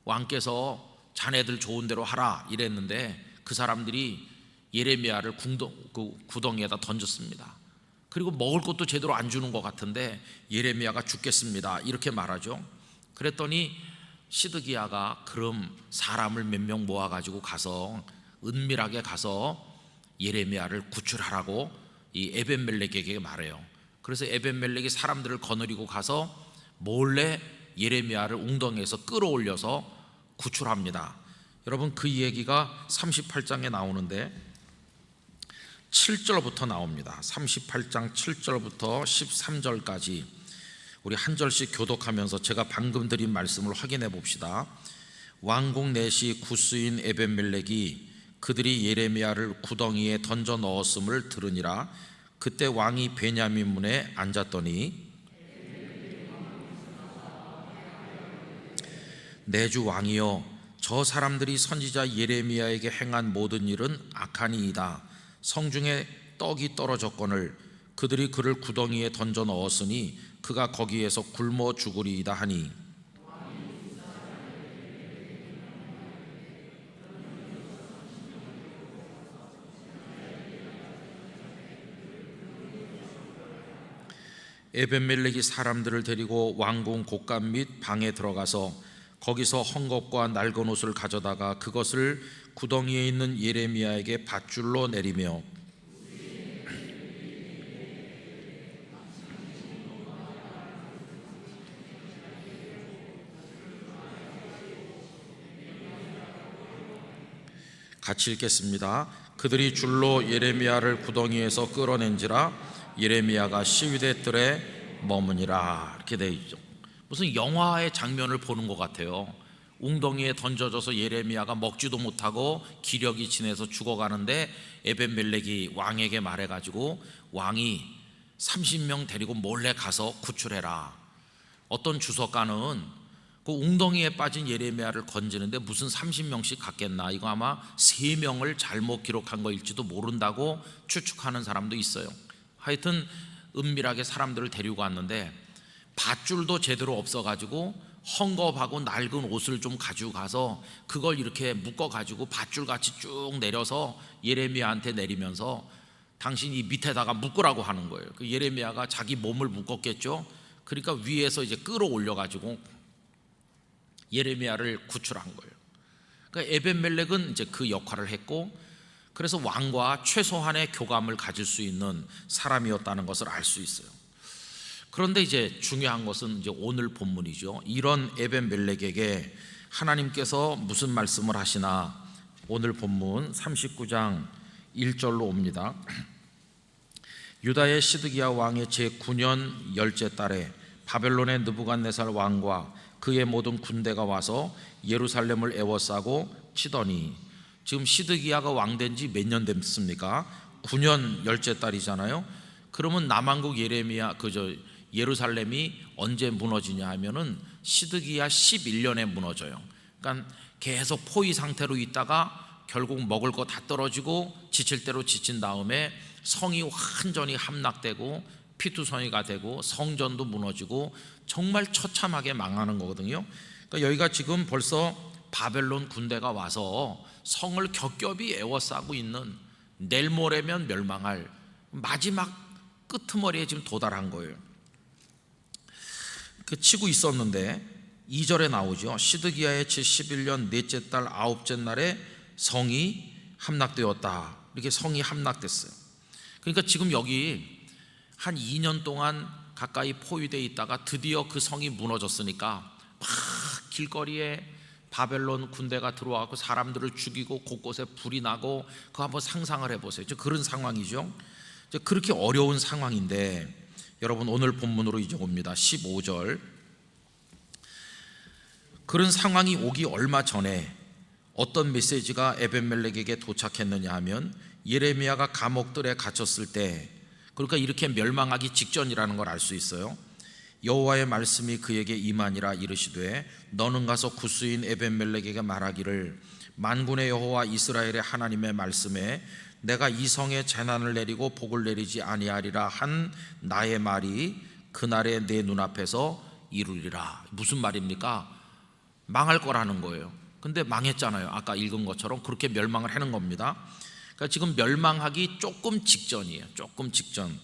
왕께서 자네들 좋은 대로 하라 이랬는데 그 사람들이 예레미야를 구덩이에다 던졌습니다. 그리고 먹을 것도 제대로 안 주는 것 같은데 예레미야가 죽겠습니다 이렇게 말하죠. 그랬더니 시드기야가 그럼 사람을 몇 명 모아가지고 가서 은밀하게 가서 예레미야를 구출하라고 이 에벤멜렉에게 말해요. 그래서 에벤멜렉이 사람들을 거느리고 가서 몰래 예레미야를 웅덩이에서 끌어올려서 구출합니다. 여러분, 그 얘기가 38장에 나오는데 7절부터 나옵니다. 38장 7절부터 13절까지 우리 한 절씩 교독하면서 제가 방금 드린 말씀을 확인해 봅시다. 왕궁 내시 구스인 에벤멜렉이 그들이 예레미야를 구덩이에 던져 넣었음을 들으니라. 그때 왕이 베냐민 문에 앉았더니, 내 주 왕이여, 저 사람들이 선지자 예레미야에게 행한 모든 일은 악하니이다. 성중에 떡이 떨어졌거늘 그들이 그를 구덩이에 던져 넣었으니 그가 거기에서 굶어 죽으리이다 하니, 에벤멜렉이 사람들을 데리고 왕궁 곳간 및 방에 들어가서 거기서 헝겊과 낡은 옷을 가져다가 그것을 구덩이에 있는 예레미야에게 밧줄로 내리며, 같이 읽겠습니다. 그들이 줄로 예레미야를 구덩이에서 끌어낸지라 예레미야가 시위대 뜰에 머무니라. 이렇게 되어 있죠. 무슨 영화의 장면을 보는 것 같아요. 웅덩이에 던져져서 예레미야가 먹지도 못하고 기력이 지내서 죽어가는데 에벤멜렉이 왕에게 말해가지고 왕이 30명 데리고 몰래 가서 구출해라. 어떤 주석가는 그 웅덩이에 빠진 예레미야를 건지는데 무슨 30명씩 갔겠나, 이거 아마 3명을 잘못 기록한 거일지도 모른다고 추측하는 사람도 있어요. 하여튼 은밀하게 사람들을 데리고 왔는데 밧줄도 제대로 없어가지고 헝겊하고 낡은 옷을 좀 가지고 가서 그걸 이렇게 묶어가지고 밧줄같이 쭉 내려서 예레미야한테 내리면서 당신이 밑에다가 묶으라고 하는 거예요. 그 예레미야가 자기 몸을 묶었겠죠. 그러니까 위에서 이제 끌어올려가지고 예레미야를 구출한 거예요. 그러니까 에벤멜렉은 이제 그 역할을 했고, 그래서 왕과 최소한의 교감을 가질 수 있는 사람이었다는 것을 알 수 있어요. 그런데 이제 중요한 것은 이제 오늘 본문이죠. 이런 에벤멜렉에게 하나님께서 무슨 말씀을 하시나, 오늘 본문 39장 1절로 옵니다. 유다의 시드기야 왕의 제9년 열째 달에 바벨론의 느부갓네살 왕과 그의 모든 군대가 와서 예루살렘을 에워싸고 치더니, 지금 시드기야가 왕된 지 몇 년 됐습니까? 9년 열째 달이잖아요. 그러면 남왕국 예루살렘이 언제 무너지냐 하면은 시드기야 11년에 무너져요. 그러니까 계속 포위 상태로 있다가 결국 먹을 거 다 떨어지고 지칠 대로 지친 다음에 성이 완전히 함락되고 피투성이가 되고 성전도 무너지고 정말 처참하게 망하는 거거든요. 그러니까 여기가 지금 벌써 바벨론 군대가 와서 성을 겹겹이 에워싸고 있는, 내일 모레면 멸망할 마지막 끄트머리에 지금 도달한 거예요. 그 치고 있었는데 2절에 나오죠. 시드기야의 71년 넷째 달 아홉째 날에 성이 함락되었다. 이렇게 성이 함락됐어요. 그러니까 지금 여기 한 2년 동안 가까이 포위되어 있다가 드디어 그 성이 무너졌으니까 막 길거리에 바벨론 군대가 들어와서 사람들을 죽이고 곳곳에 불이 나고, 그거 한번 상상을 해보세요. 그런 상황이죠. 그렇게 어려운 상황인데 여러분 오늘 본문으로 이제 옵니다. 15절. 그런 상황이 오기 얼마 전에 어떤 메시지가 에벤멜렉에게 도착했느냐 하면, 예레미야가 감옥들에 갇혔을 때, 그러니까 이렇게 멸망하기 직전이라는 걸 알 수 있어요. 여호와의 말씀이 그에게 임하니라. 이르시되 너는 가서 구스인 에벤멜렉에게 말하기를, 만군의 여호와 이스라엘의 하나님의 말씀에 내가 이 성에 재난을 내리고 복을 내리지 아니하리라 한 나의 말이 그날에 내 눈앞에서 이루리라. 무슨 말입니까? 망할 거라는 거예요. 근데 망했잖아요. 아까 읽은 것처럼 그렇게 멸망을 하는 겁니다. 그러니까 지금 멸망하기 조금 직전이에요. 조금 직전.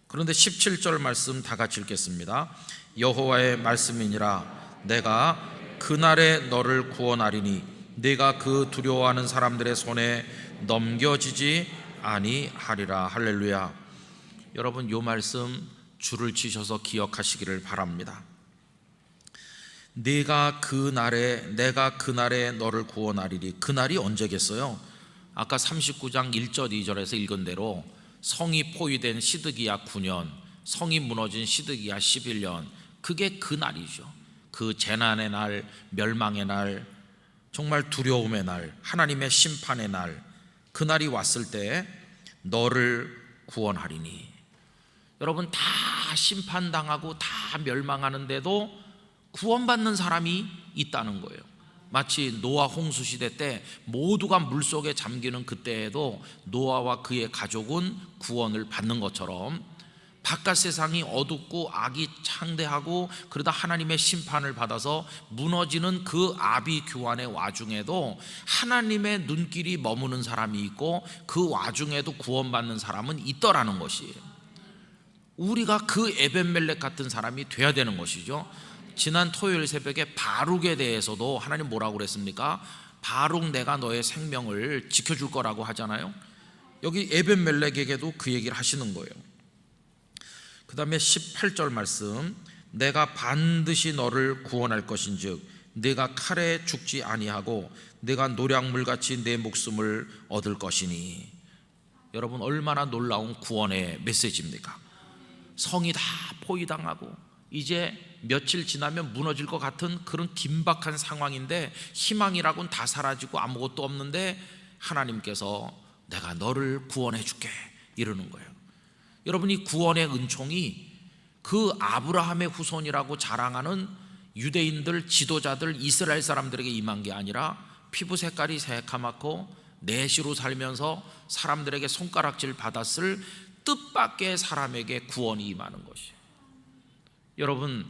그런데 17절 말씀 다 같이 읽겠습니다. 여호와의 말씀이니라. 내가 그날에 너를 구원하리니 네가 그 두려워하는 사람들의 손에 넘겨지지 아니하리라. 할렐루야. 여러분 이 말씀 줄을 치셔서 기억하시기를 바랍니다. 내가 그날에 너를 구원하리니, 그날이 언제겠어요? 아까 39장 1절 2절에서 읽은 대로 성이 포위된 시드기야 9년, 성이 무너진 시드기야 11년, 그게 그날이죠. 그 재난의 날, 멸망의 날, 정말 두려움의 날, 하나님의 심판의 날, 그날이 왔을 때 너를 구원하리니. 여러분 다 심판당하고 다 멸망하는데도 구원받는 사람이 있다는 거예요. 마치 노아 홍수 시대 때 모두가 물속에 잠기는 그때에도 노아와 그의 가족은 구원을 받는 것처럼, 바깥 세상이 어둡고 악이 창대하고 그러다 하나님의 심판을 받아서 무너지는 그 아비규환의 와중에도 하나님의 눈길이 머무는 사람이 있고, 그 와중에도 구원받는 사람은 있더라는 것이에요. 우리가 그 에벤멜렉 같은 사람이 돼야 되는 것이죠. 지난 토요일 새벽에 바룩에 대해서도 하나님 뭐라고 그랬습니까? 바룩 내가 너의 생명을 지켜줄 거라고 하잖아요. 여기 에벤멜렉에게도 그 얘기를 하시는 거예요. 그 다음에 18절 말씀, 내가 반드시 너를 구원할 것인즉 네가 칼에 죽지 아니하고 네가 노략물같이 내 목숨을 얻을 것이니. 여러분 얼마나 놀라운 구원의 메시지입니까? 성이 다 포위당하고 이제 며칠 지나면 무너질 것 같은 그런 긴박한 상황인데 희망이라고는 다 사라지고 아무것도 없는데 하나님께서 내가 너를 구원해 줄게 이러는 거예요. 여러분 이 구원의 은총이 그 아브라함의 후손이라고 자랑하는 유대인들, 지도자들, 이스라엘 사람들에게 임한 게 아니라 피부 색깔이 새카맣고 내시로 살면서 사람들에게 손가락질 받았을 뜻밖의 사람에게 구원이 임하는 것이에요. 여러분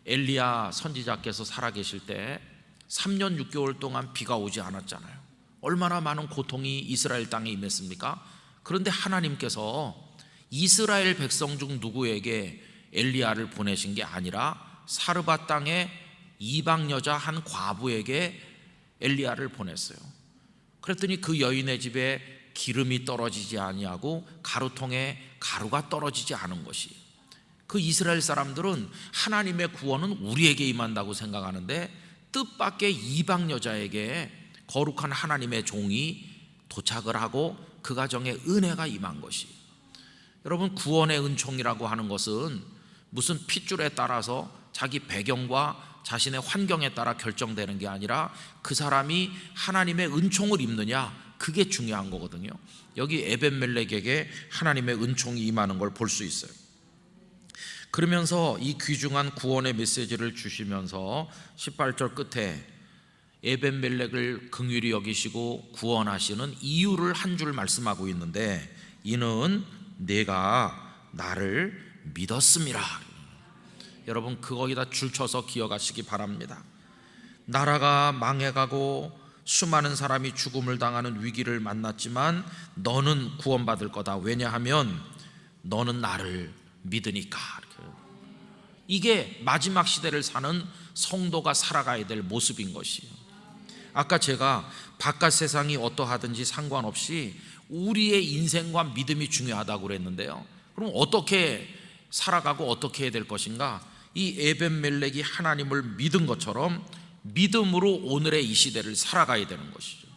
엘리야 선지자께서 살아계실 때 3년 6개월 동안 비가 오지 않았잖아요. 얼마나 많은 고통이 이스라엘 땅에 임했습니까? 그런데 하나님께서 이스라엘 백성 중 누구에게 엘리야를 보내신 게 아니라 사르밧 땅에 이방 여자 한 과부에게 엘리야를 보냈어요. 그랬더니 그 여인의 집에 기름이 떨어지지 아니하고 가루통에 가루가 떨어지지 않은 것이, 그 이스라엘 사람들은 하나님의 구원은 우리에게 임한다고 생각하는데 뜻밖의 이방 여자에게 거룩한 하나님의 종이 도착을 하고 그 가정에 은혜가 임한 것이. 여러분 구원의 은총이라고 하는 것은 무슨 핏줄에 따라서 자기 배경과 자신의 환경에 따라 결정되는 게 아니라 그 사람이 하나님의 은총을 입느냐, 그게 중요한 거거든요. 여기 에벤멜렉에게 하나님의 은총이 임하는 걸 볼 수 있어요. 그러면서 이 귀중한 구원의 메시지를 주시면서 18절 끝에 에벤멜렉을 긍휼히 여기시고 구원하시는 이유를 한 줄 말씀하고 있는데, 이는 내가 나를 믿었음이라. 여러분, 거기다 줄쳐서 기억하시기 바랍니다. 나라가 망해가고 수많은 사람이 죽음을 당하는 위기를 만났지만 너는 구원받을 거다. 왜냐하면 너는 나를 믿으니까. 이게 마지막 시대를 사는 성도가 살아가야 될 모습인 것이에요. 아까 제가 바깥 세상이 어떠하든지 상관없이 우리의 인생과 믿음이 중요하다고 그랬는데요, 그럼 어떻게 살아가고 어떻게 해야 될 것인가? 이 에벤멜렉이 하나님을 믿은 것처럼 믿음으로 오늘의 이 시대를 살아가야 되는 것이죠.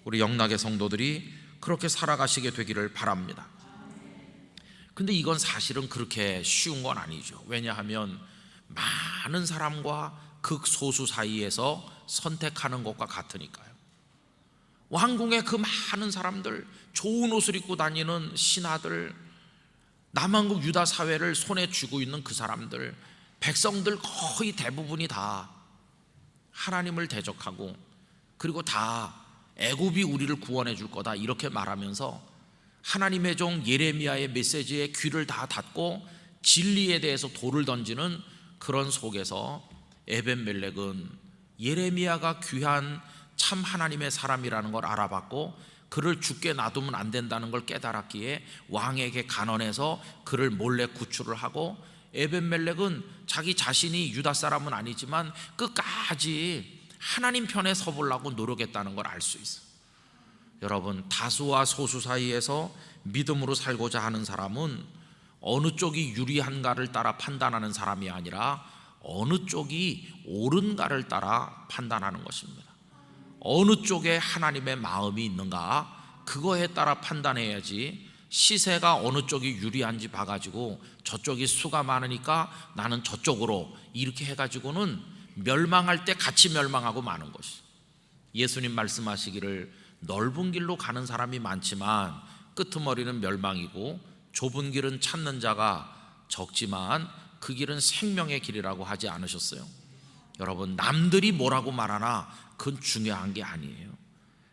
우리 영락의 성도들이 그렇게 살아가시게 되기를 바랍니다. 근데 이건 사실은 그렇게 쉬운 건 아니죠. 왜냐하면 많은 사람과 극소수 사이에서 선택하는 것과 같으니까요. 왕궁의 그 많은 사람들, 좋은 옷을 입고 다니는 신하들, 남왕국 유다 사회를 손에 쥐고 있는 그 사람들, 백성들 거의 대부분이 다 하나님을 대적하고, 그리고 다 애굽이 우리를 구원해 줄 거다 이렇게 말하면서 하나님의 종 예레미야의 메시지에 귀를 다 닫고 진리에 대해서 돌을 던지는 그런 속에서 에벤멜렉은 예레미야가 귀한 참 하나님의 사람이라는 걸 알아봤고, 그를 죽게 놔두면 안 된다는 걸 깨달았기에 왕에게 간언해서 그를 몰래 구출을 하고, 에벤멜렉은 자기 자신이 유다 사람은 아니지만 끝까지 하나님 편에 서보려고 노력했다는 걸 알 수 있어요. 여러분, 다수와 소수 사이에서 믿음으로 살고자 하는 사람은 어느 쪽이 유리한가를 따라 판단하는 사람이 아니라 어느 쪽이 옳은가를 따라 판단하는 것입니다. 어느 쪽에 하나님의 마음이 있는가, 그거에 따라 판단해야지 시세가 어느 쪽이 유리한지 봐가지고 저쪽이 수가 많으니까 나는 저쪽으로 이렇게 해가지고는 멸망할 때 같이 멸망하고 마는 것이. 예수님 말씀하시기를 넓은 길로 가는 사람이 많지만 끄트머리는 멸망이고 좁은 길은 찾는 자가 적지만 그 길은 생명의 길이라고 하지 않으셨어요? 여러분, 남들이 뭐라고 말하나 그건 중요한 게 아니에요.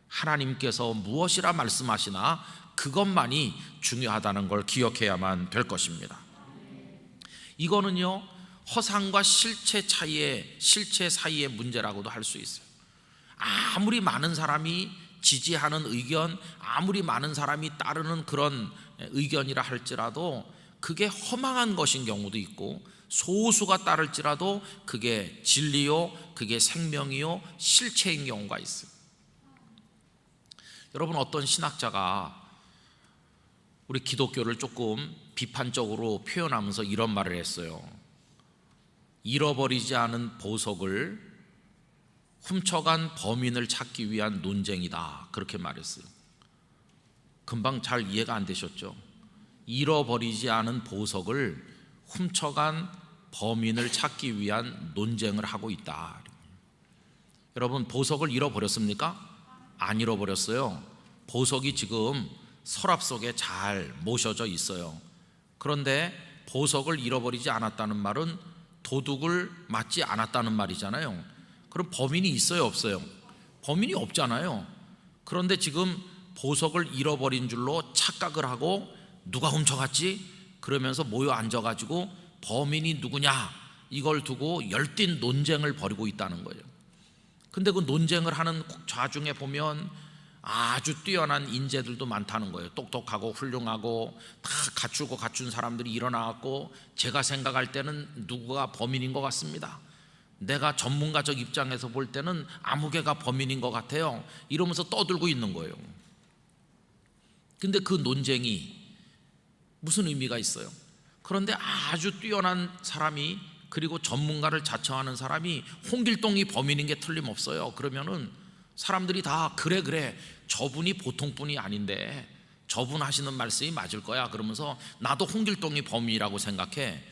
하나님께서 무엇이라 말씀하시나 그것만이 중요하다는 걸 기억해야만 될 것입니다. 이거는요, 허상과 실체 사이의 문제라고도 할 수 있어요. 아무리 많은 사람이 지지하는 의견, 아무리 많은 사람이 따르는 그런 의견이라 할지라도 그게 허망한 것인 경우도 있고, 소수가 따를지라도 그게 진리요, 그게 생명이요, 실체인 경우가 있어요. 여러분, 어떤 신학자가 우리 기독교를 조금 비판적으로 표현하면서 이런 말을 했어요. 잃어버리지 않은 보석을 훔쳐간 범인을 찾기 위한 논쟁이다, 그렇게 말했어요. 금방 잘 이해가 안 되셨죠? 잃어버리지 않은 보석을 훔쳐간 범인을 찾기 위한 논쟁을 하고 있다. 여러분, 보석을 잃어버렸습니까? 안 잃어버렸어요. 보석이 지금 서랍 속에 잘 모셔져 있어요. 그런데 보석을 잃어버리지 않았다는 말은 도둑을 맞지 않았다는 말이잖아요. 그럼 범인이 있어요, 없어요? 범인이 없잖아요. 그런데 지금 보석을 잃어버린 줄로 착각을 하고 누가 훔쳐갔지? 그러면서 모여 앉아가지고 범인이 누구냐, 이걸 두고 열띤 논쟁을 벌이고 있다는 거예요. 근데 그 논쟁을 하는 좌중에 보면 아주 뛰어난 인재들도 많다는 거예요. 똑똑하고 훌륭하고 다 갖춘 사람들이 일어나갖고 제가 생각할 때는 누구가 범인인 것 같습니다. 내가 전문가적 입장에서 볼 때는 아무개가 범인인 것 같아요. 이러면서 떠들고 있는 거예요. 근데 그 논쟁이 무슨 의미가 있어요? 그런데 아주 뛰어난 사람이, 그리고 전문가를 자청하는 사람이 홍길동이 범인인 게 틀림없어요. 그러면은 사람들이 다 그래 저분이 보통 분이 아닌데 저분 하시는 말씀이 맞을 거야 그러면서 나도 홍길동이 범인이라고 생각해.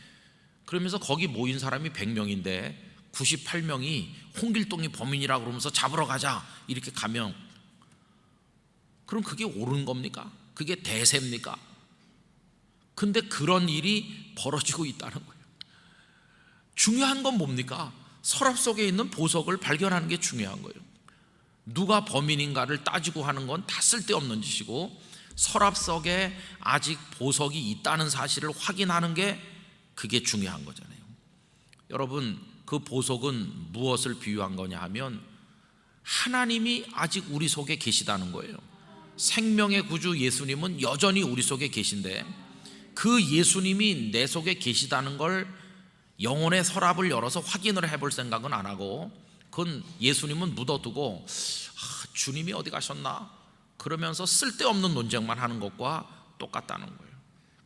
그러면서 거기 모인 사람이 100명인데 98명이 홍길동이 범인이라고 그러면서 잡으러 가자 이렇게 가면, 그럼 그게 옳은 겁니까? 그게 대세입니까? 근데 그런 일이 벌어지고 있다는 거예요. 중요한 건 뭡니까? 서랍 속에 있는 보석을 발견하는 게 중요한 거예요. 누가 범인인가를 따지고 하는 건 다 쓸데없는 짓이고, 서랍 속에 아직 보석이 있다는 사실을 확인하는 게 그게 중요한 거잖아요. 여러분, 그 보석은 무엇을 비유한 거냐 하면 하나님이 아직 우리 속에 계시다는 거예요. 생명의 구주 예수님은 여전히 우리 속에 계신데, 그 예수님이 내 속에 계시다는 걸 영혼의 서랍을 열어서 확인을 해볼 생각은 안 하고, 그건 예수님은 묻어두고 주님이 어디 가셨나 그러면서 쓸데없는 논쟁만 하는 것과 똑같다는 거예요.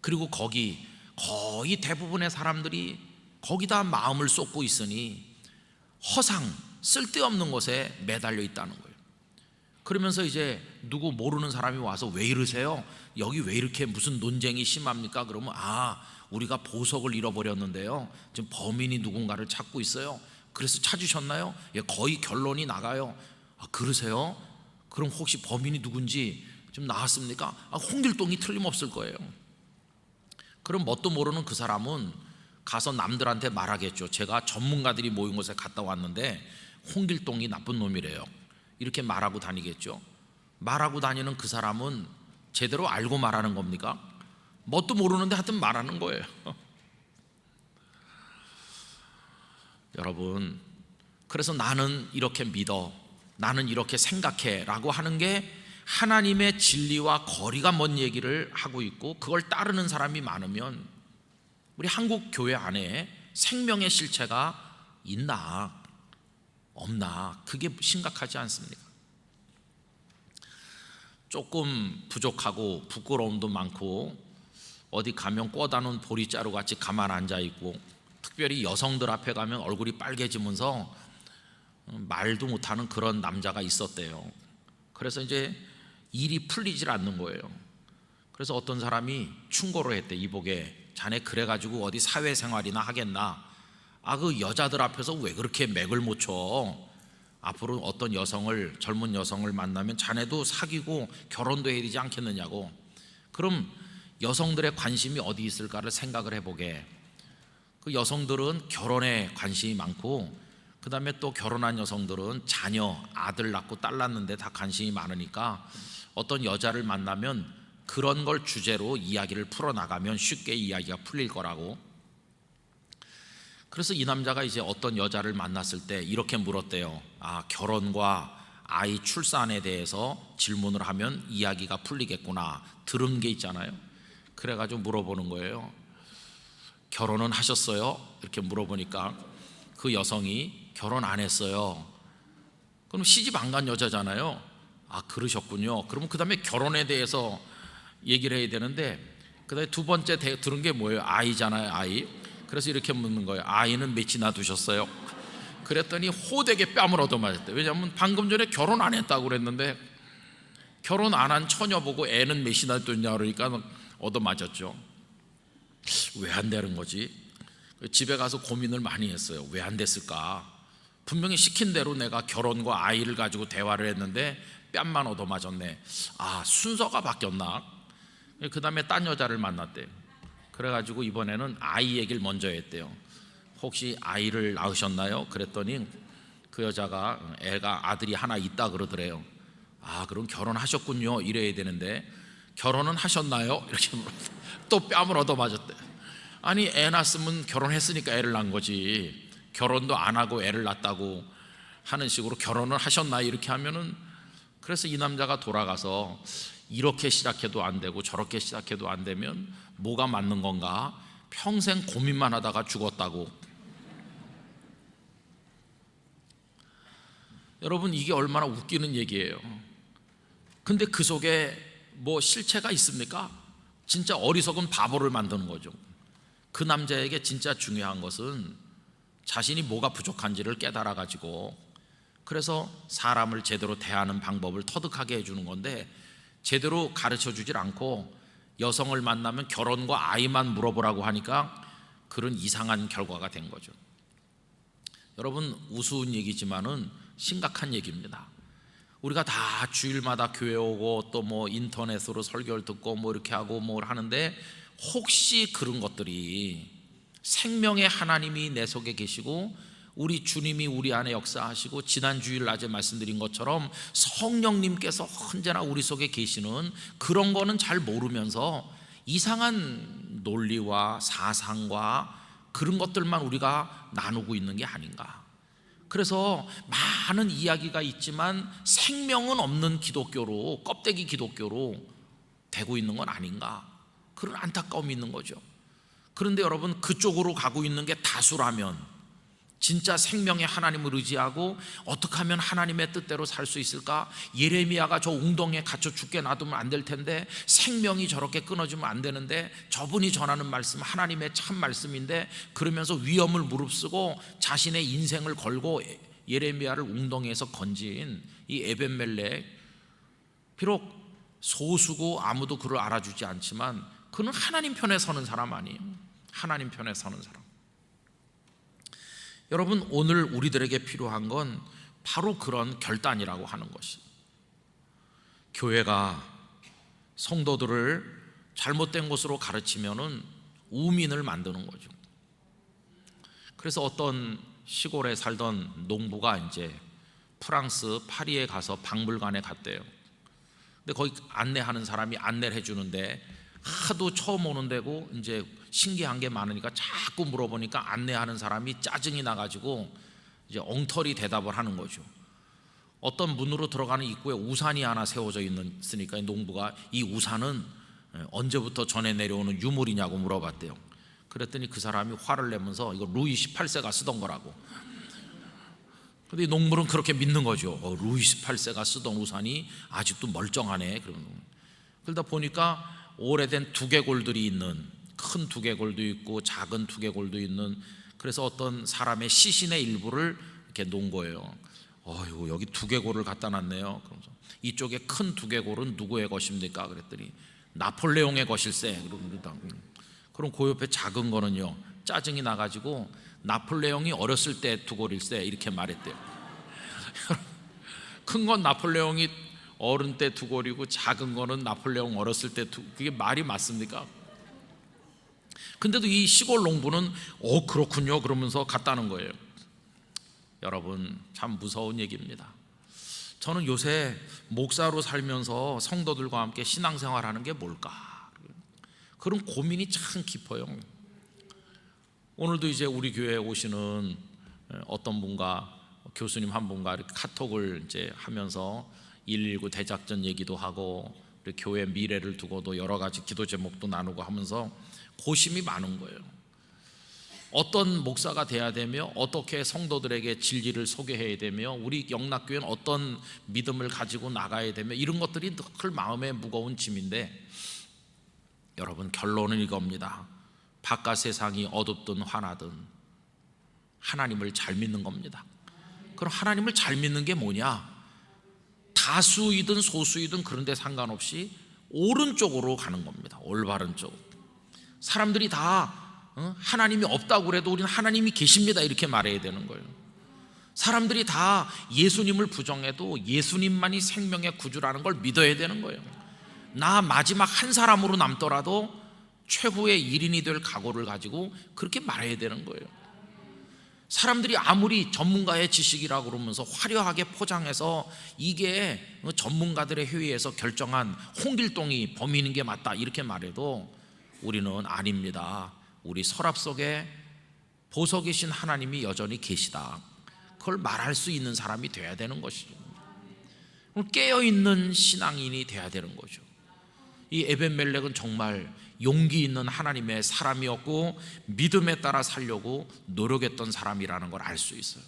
그리고 거기 거의 대부분의 사람들이 거기다 마음을 쏟고 있으니 허상, 쓸데없는 것에 매달려 있다는 거예요. 그러면서 이제 누구 모르는 사람이 와서 왜 이러세요? 여기 왜 이렇게 무슨 논쟁이 심합니까? 그러면 우리가 보석을 잃어버렸는데요, 지금 범인이 누군가를 찾고 있어요. 그래서 찾으셨나요? 예, 거의 결론이 나가요. 그러세요? 그럼 혹시 범인이 누군지 좀 나왔습니까? 홍길동이 틀림없을 거예요. 그럼 뭣도 모르는 그 사람은 가서 남들한테 말하겠죠. 제가 전문가들이 모인 곳에 갔다 왔는데 홍길동이 나쁜 놈이래요. 이렇게 말하고 다니겠죠. 말하고 다니는 그 사람은 제대로 알고 말하는 겁니까? 뭣도 모르는데 하여튼 말하는 거예요. 여러분, 그래서 나는 이렇게 믿어, 나는 이렇게 생각해 라고 하는 게 하나님의 진리와 거리가 먼 얘기를 하고 있고, 그걸 따르는 사람이 많으면 우리 한국 교회 안에 생명의 실체가 있나 없나, 그게 심각하지 않습니까? 조금 부족하고 부끄러움도 많고, 어디 가면 꿔다놓은 보리자루 같이 가만 앉아 있고, 특별히 여성들 앞에 가면 얼굴이 빨개지면서 말도 못하는 그런 남자가 있었대요. 그래서 이제 일이 풀리질 않는 거예요. 그래서 어떤 사람이 충고를 했대. 이보게, 자네 그래가지고 어디 사회생활이나 하겠나? 그 여자들 앞에서 왜 그렇게 맥을 못 쳐? 앞으로 어떤 여성을, 젊은 여성을 만나면 자네도 사귀고 결혼도 해야 되지 않겠느냐고. 그럼 여성들의 관심이 어디 있을까를 생각을 해보게. 그 여성들은 결혼에 관심이 많고, 그 다음에 또 결혼한 여성들은 자녀, 아들 낳고 딸 낳는데 다 관심이 많으니까 어떤 여자를 만나면 그런 걸 주제로 이야기를 풀어나가면 쉽게 이야기가 풀릴 거라고. 그래서 이 남자가 이제 어떤 여자를 만났을 때 이렇게 물었대요. 결혼과 아이 출산에 대해서 질문을 하면 이야기가 풀리겠구나, 들은 게 있잖아요. 그래가지고 물어보는 거예요. 결혼은 하셨어요? 이렇게 물어보니까 그 여성이 결혼 안 했어요. 그럼 시집 안 간 여자잖아요. 그러셨군요. 그러면 그 다음에 결혼에 대해서 얘기를 해야 되는데, 그 다음에 두 번째 들은 게 뭐예요? 아이잖아요, 아이. 그래서 이렇게 묻는 거예요. 아이는 몇이나 두셨어요? 그랬더니 호되게 뺨을 얻어맞았대. 왜냐하면 방금 전에 결혼 안 했다고 그랬는데 결혼 안 한 처녀 보고 애는 몇이나 뒀냐 그러니까 얻어맞았죠. 왜 안 되는 거지? 집에 가서 고민을 많이 했어요. 왜 안 됐을까? 분명히 시킨 대로 내가 결혼과 아이를 가지고 대화를 했는데 뺨만 얻어맞았네. 순서가 바뀌었나? 그 다음에 딴 여자를 만났대요. 그래가지고 이번에는 아이 얘기를 먼저 했대요. 혹시 아이를 낳으셨나요? 그랬더니 그 여자가 아들이 하나 있다 그러더래요. 그럼 결혼하셨군요 이래야 되는데 결혼은 하셨나요? 이렇게 물었어요. 또 뺨을 얻어맞았대. 애 낳았으면 결혼했으니까 애를 낳은 거지, 결혼도 안 하고 애를 낳았다고 하는 식으로 결혼을 하셨나요? 이렇게 하면은, 그래서 이 남자가 돌아가서 이렇게 시작해도 안 되고 저렇게 시작해도 안 되면 뭐가 맞는 건가? 평생 고민만 하다가 죽었다고. 여러분, 이게 얼마나 웃기는 얘기예요. 근데 그 속에 뭐 실체가 있습니까? 진짜 어리석은 바보를 만드는 거죠. 그 남자에게 진짜 중요한 것은 자신이 뭐가 부족한지를 깨달아 가지고, 그래서 사람을 제대로 대하는 방법을 터득하게 해주는 건데, 제대로 가르쳐 주질 않고 여성을 만나면 결혼과 아이만 물어보라고 하니까 그런 이상한 결과가 된 거죠. 여러분, 우스운 얘기지만은 심각한 얘기입니다. 우리가 다 주일마다 교회 오고 또 뭐 인터넷으로 설교를 듣고 뭐 이렇게 하고 뭘 하는데, 혹시 그런 것들이 생명의 하나님이 내 속에 계시고 우리 주님이 우리 안에 역사하시고 지난 주일 낮에 말씀드린 것처럼 성령님께서 언제나 우리 속에 계시는 그런 거는 잘 모르면서 이상한 논리와 사상과 그런 것들만 우리가 나누고 있는 게 아닌가. 그래서 많은 이야기가 있지만 생명은 없는 기독교로, 껍데기 기독교로 되고 있는 건 아닌가, 그런 안타까움이 있는 거죠. 그런데 여러분, 그쪽으로 가고 있는 게 다수라면 진짜 생명의 하나님을 의지하고 어떻게 하면 하나님의 뜻대로 살 수 있을까? 예레미야가 저 웅덩이에 갇혀 죽게 놔두면 안 될 텐데, 생명이 저렇게 끊어지면 안 되는데, 저분이 전하는 말씀 하나님의 참 말씀인데, 그러면서 위험을 무릅쓰고 자신의 인생을 걸고 예레미야를 웅덩이에서 건진 이 에벤멜렉, 비록 소수고 아무도 그를 알아주지 않지만 그는 하나님 편에 서는 사람 아니에요. 하나님 편에 서는 사람. 여러분, 오늘 우리들에게 필요한 건 바로 그런 결단이라고 하는 것이, 교회가 성도들을 잘못된 곳으로 가르치면은 우민을 만드는 거죠. 그래서 어떤 시골에 살던 농부가 이제 프랑스 파리에 가서 박물관에 갔대요. 근데 거기 안내하는 사람이 안내를 해주는데 하도 처음 오는 데고 이제 신기한 게 많으니까 자꾸 물어보니까 안내하는 사람이 짜증이 나가지고 이제 엉터리 대답을 하는 거죠. 어떤 문으로 들어가는 입구에 우산이 하나 세워져 있으니까 농부가 이 우산은 언제부터 전해 내려오는 유물이냐고 물어봤대요. 그랬더니 그 사람이 화를 내면서 이거 루이 18세가 쓰던 거라고. 근데 농부는 그렇게 믿는 거죠. 루이 18세가 쓰던 우산이 아직도 멀쩡하네. 그러다 보니까 오래된 두개골들이 있는, 큰 두개골도 있고 작은 두개골도 있는, 그래서 어떤 사람의 시신의 일부를 이렇게 놓은 거예요. 여기 두개골을 갖다 놨네요. 그러면서 이쪽에 큰 두개골은 누구의 것입니까? 그랬더니 나폴레옹의 것일세. 그럼 그 옆에 작은 거는요, 짜증이 나가지고 나폴레옹이 어렸을 때 두골일세 이렇게 말했대요. 큰 건 나폴레옹이 어른 때 두골이고 작은 거는 나폴레옹 어렸을 때 그게 말이 맞습니까? 근데도 이 시골 농부는 그렇군요 그러면서 갔다는 거예요. 여러분, 참 무서운 얘기입니다. 저는 요새 목사로 살면서 성도들과 함께 신앙생활하는 게 뭘까, 그런 고민이 참 깊어요. 오늘도 이제 우리 교회에 오시는 어떤 분과 교수님 한 분과 이렇게 카톡을 이제 하면서 119 대작전 얘기도 하고 우리 교회 미래를 두고도 여러 가지 기도 제목도 나누고 하면서 고심이 많은 거예요. 어떤 목사가 돼야 되며 어떻게 성도들에게 진리를 소개해야 되며 우리 영락교회는 어떤 믿음을 가지고 나가야 되며, 이런 것들이 늘 마음에 무거운 짐인데, 여러분, 결론은 이겁니다. 바깥 세상이 어둡든 환하든 하나님을 잘 믿는 겁니다. 그럼 하나님을 잘 믿는 게 뭐냐? 다수이든 소수이든 그런 데 상관없이 오른쪽으로 가는 겁니다. 올바른 쪽. 사람들이 다 하나님이 없다고 그래도 우리는 하나님이 계십니다 이렇게 말해야 되는 거예요. 사람들이 다 예수님을 부정해도 예수님만이 생명의 구주라는 걸 믿어야 되는 거예요. 나 마지막 한 사람으로 남더라도 최후의 1인이 될 각오를 가지고 그렇게 말해야 되는 거예요. 사람들이 아무리 전문가의 지식이라고 그러면서 화려하게 포장해서 이게 전문가들의 회의에서 결정한 홍길동이 범인인 게 맞다 이렇게 말해도 우리는 아닙니다. 우리 서랍 속에 보석이신 하나님이 여전히 계시다, 그걸 말할 수 있는 사람이 돼야 되는 것이죠. 깨어있는 신앙인이 돼야 되는 거죠. 이 에벤멜렉은 정말 용기 있는 하나님의 사람이었고 믿음에 따라 살려고 노력했던 사람이라는 걸 알 수 있어요.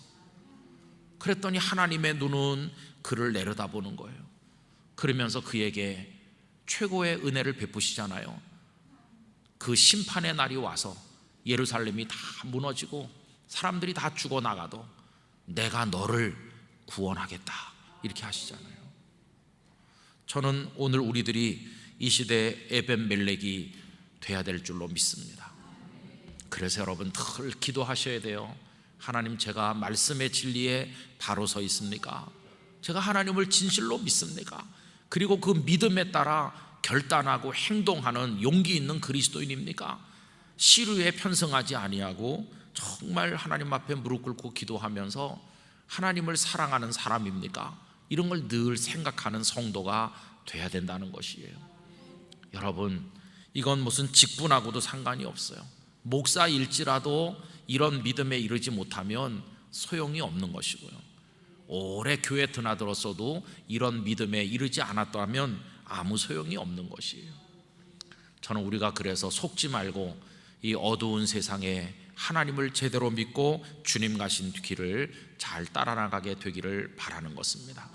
그랬더니 하나님의 눈은 그를 내려다보는 거예요. 그러면서 그에게 최고의 은혜를 베푸시잖아요. 그 심판의 날이 와서 예루살렘이 다 무너지고 사람들이 다 죽어나가도 내가 너를 구원하겠다 이렇게 하시잖아요. 저는 오늘 우리들이 이 시대의 에벤멜렉이 돼야 될 줄로 믿습니다. 그래서 여러분 늘 기도하셔야 돼요. 하나님, 제가 말씀의 진리에 바로 서 있습니까? 제가 하나님을 진실로 믿습니까? 그리고 그 믿음에 따라 결단하고 행동하는 용기 있는 그리스도인입니까? 시류에 편승하지 아니하고 정말 하나님 앞에 무릎 꿇고 기도하면서 하나님을 사랑하는 사람입니까? 이런 걸 늘 생각하는 성도가 돼야 된다는 것이에요. 여러분, 이건 무슨 직분하고도 상관이 없어요. 목사일지라도 이런 믿음에 이르지 못하면 소용이 없는 것이고요, 오래 교회 드나들었어도 이런 믿음에 이르지 않았다면 아무 소용이 없는 것이에요. 저는 우리가 그래서 속지 말고 이 어두운 세상에 하나님을 제대로 믿고 주님 가신 길을 잘 따라나가게 되기를 바라는 것입니다.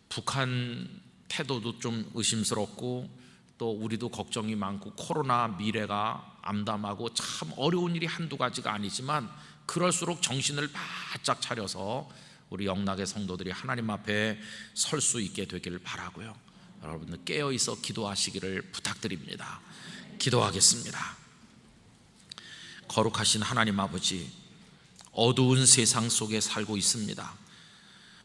북한 태도도 좀 의심스럽고 또 우리도 걱정이 많고 코로나 미래가 암담하고 참 어려운 일이 한두 가지가 아니지만 그럴수록 정신을 바짝 차려서 우리 영락의 성도들이 하나님 앞에 설 수 있게 되기를 바라고요, 여러분들 깨어있어 기도하시기를 부탁드립니다. 기도하겠습니다. 거룩하신 하나님 아버지, 어두운 세상 속에 살고 있습니다.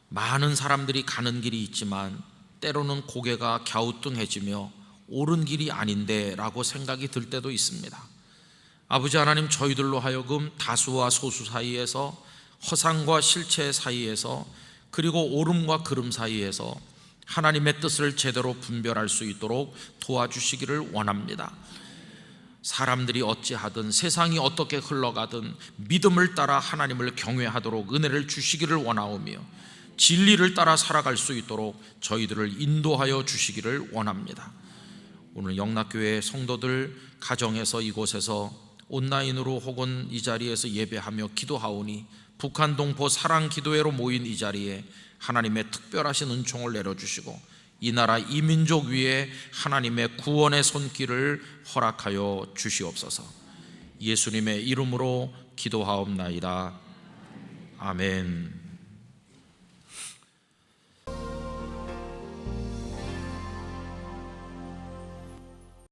많은 사람들이 가는 길이 있지만 때로는 고개가 갸우뚱해지며 옳은 길이 아닌데 라고 생각이 들 때도 있습니다. 아버지 하나님, 저희들로 하여금 다수와 소수 사이에서, 허상과 실체 사이에서, 그리고 옳음과 그름 사이에서 하나님의 뜻을 제대로 분별할 수 있도록 도와주시기를 원합니다. 사람들이 어찌하든 세상이 어떻게 흘러가든 믿음을 따라 하나님을 경외하도록 은혜를 주시기를 원하오며 진리를 따라 살아갈 수 있도록 저희들을 인도하여 주시기를 원합니다. 오늘 영락교회 성도들 가정에서, 이곳에서 온라인으로 혹은 이 자리에서 예배하며 기도하오니 북한 동포 사랑기도회로 모인 이 자리에 하나님의 특별하신 은총을 내려주시고 이 나라 이 민족 위에 하나님의 구원의 손길을 허락하여 주시옵소서. 예수님의 이름으로 기도하옵나이다. 아멘.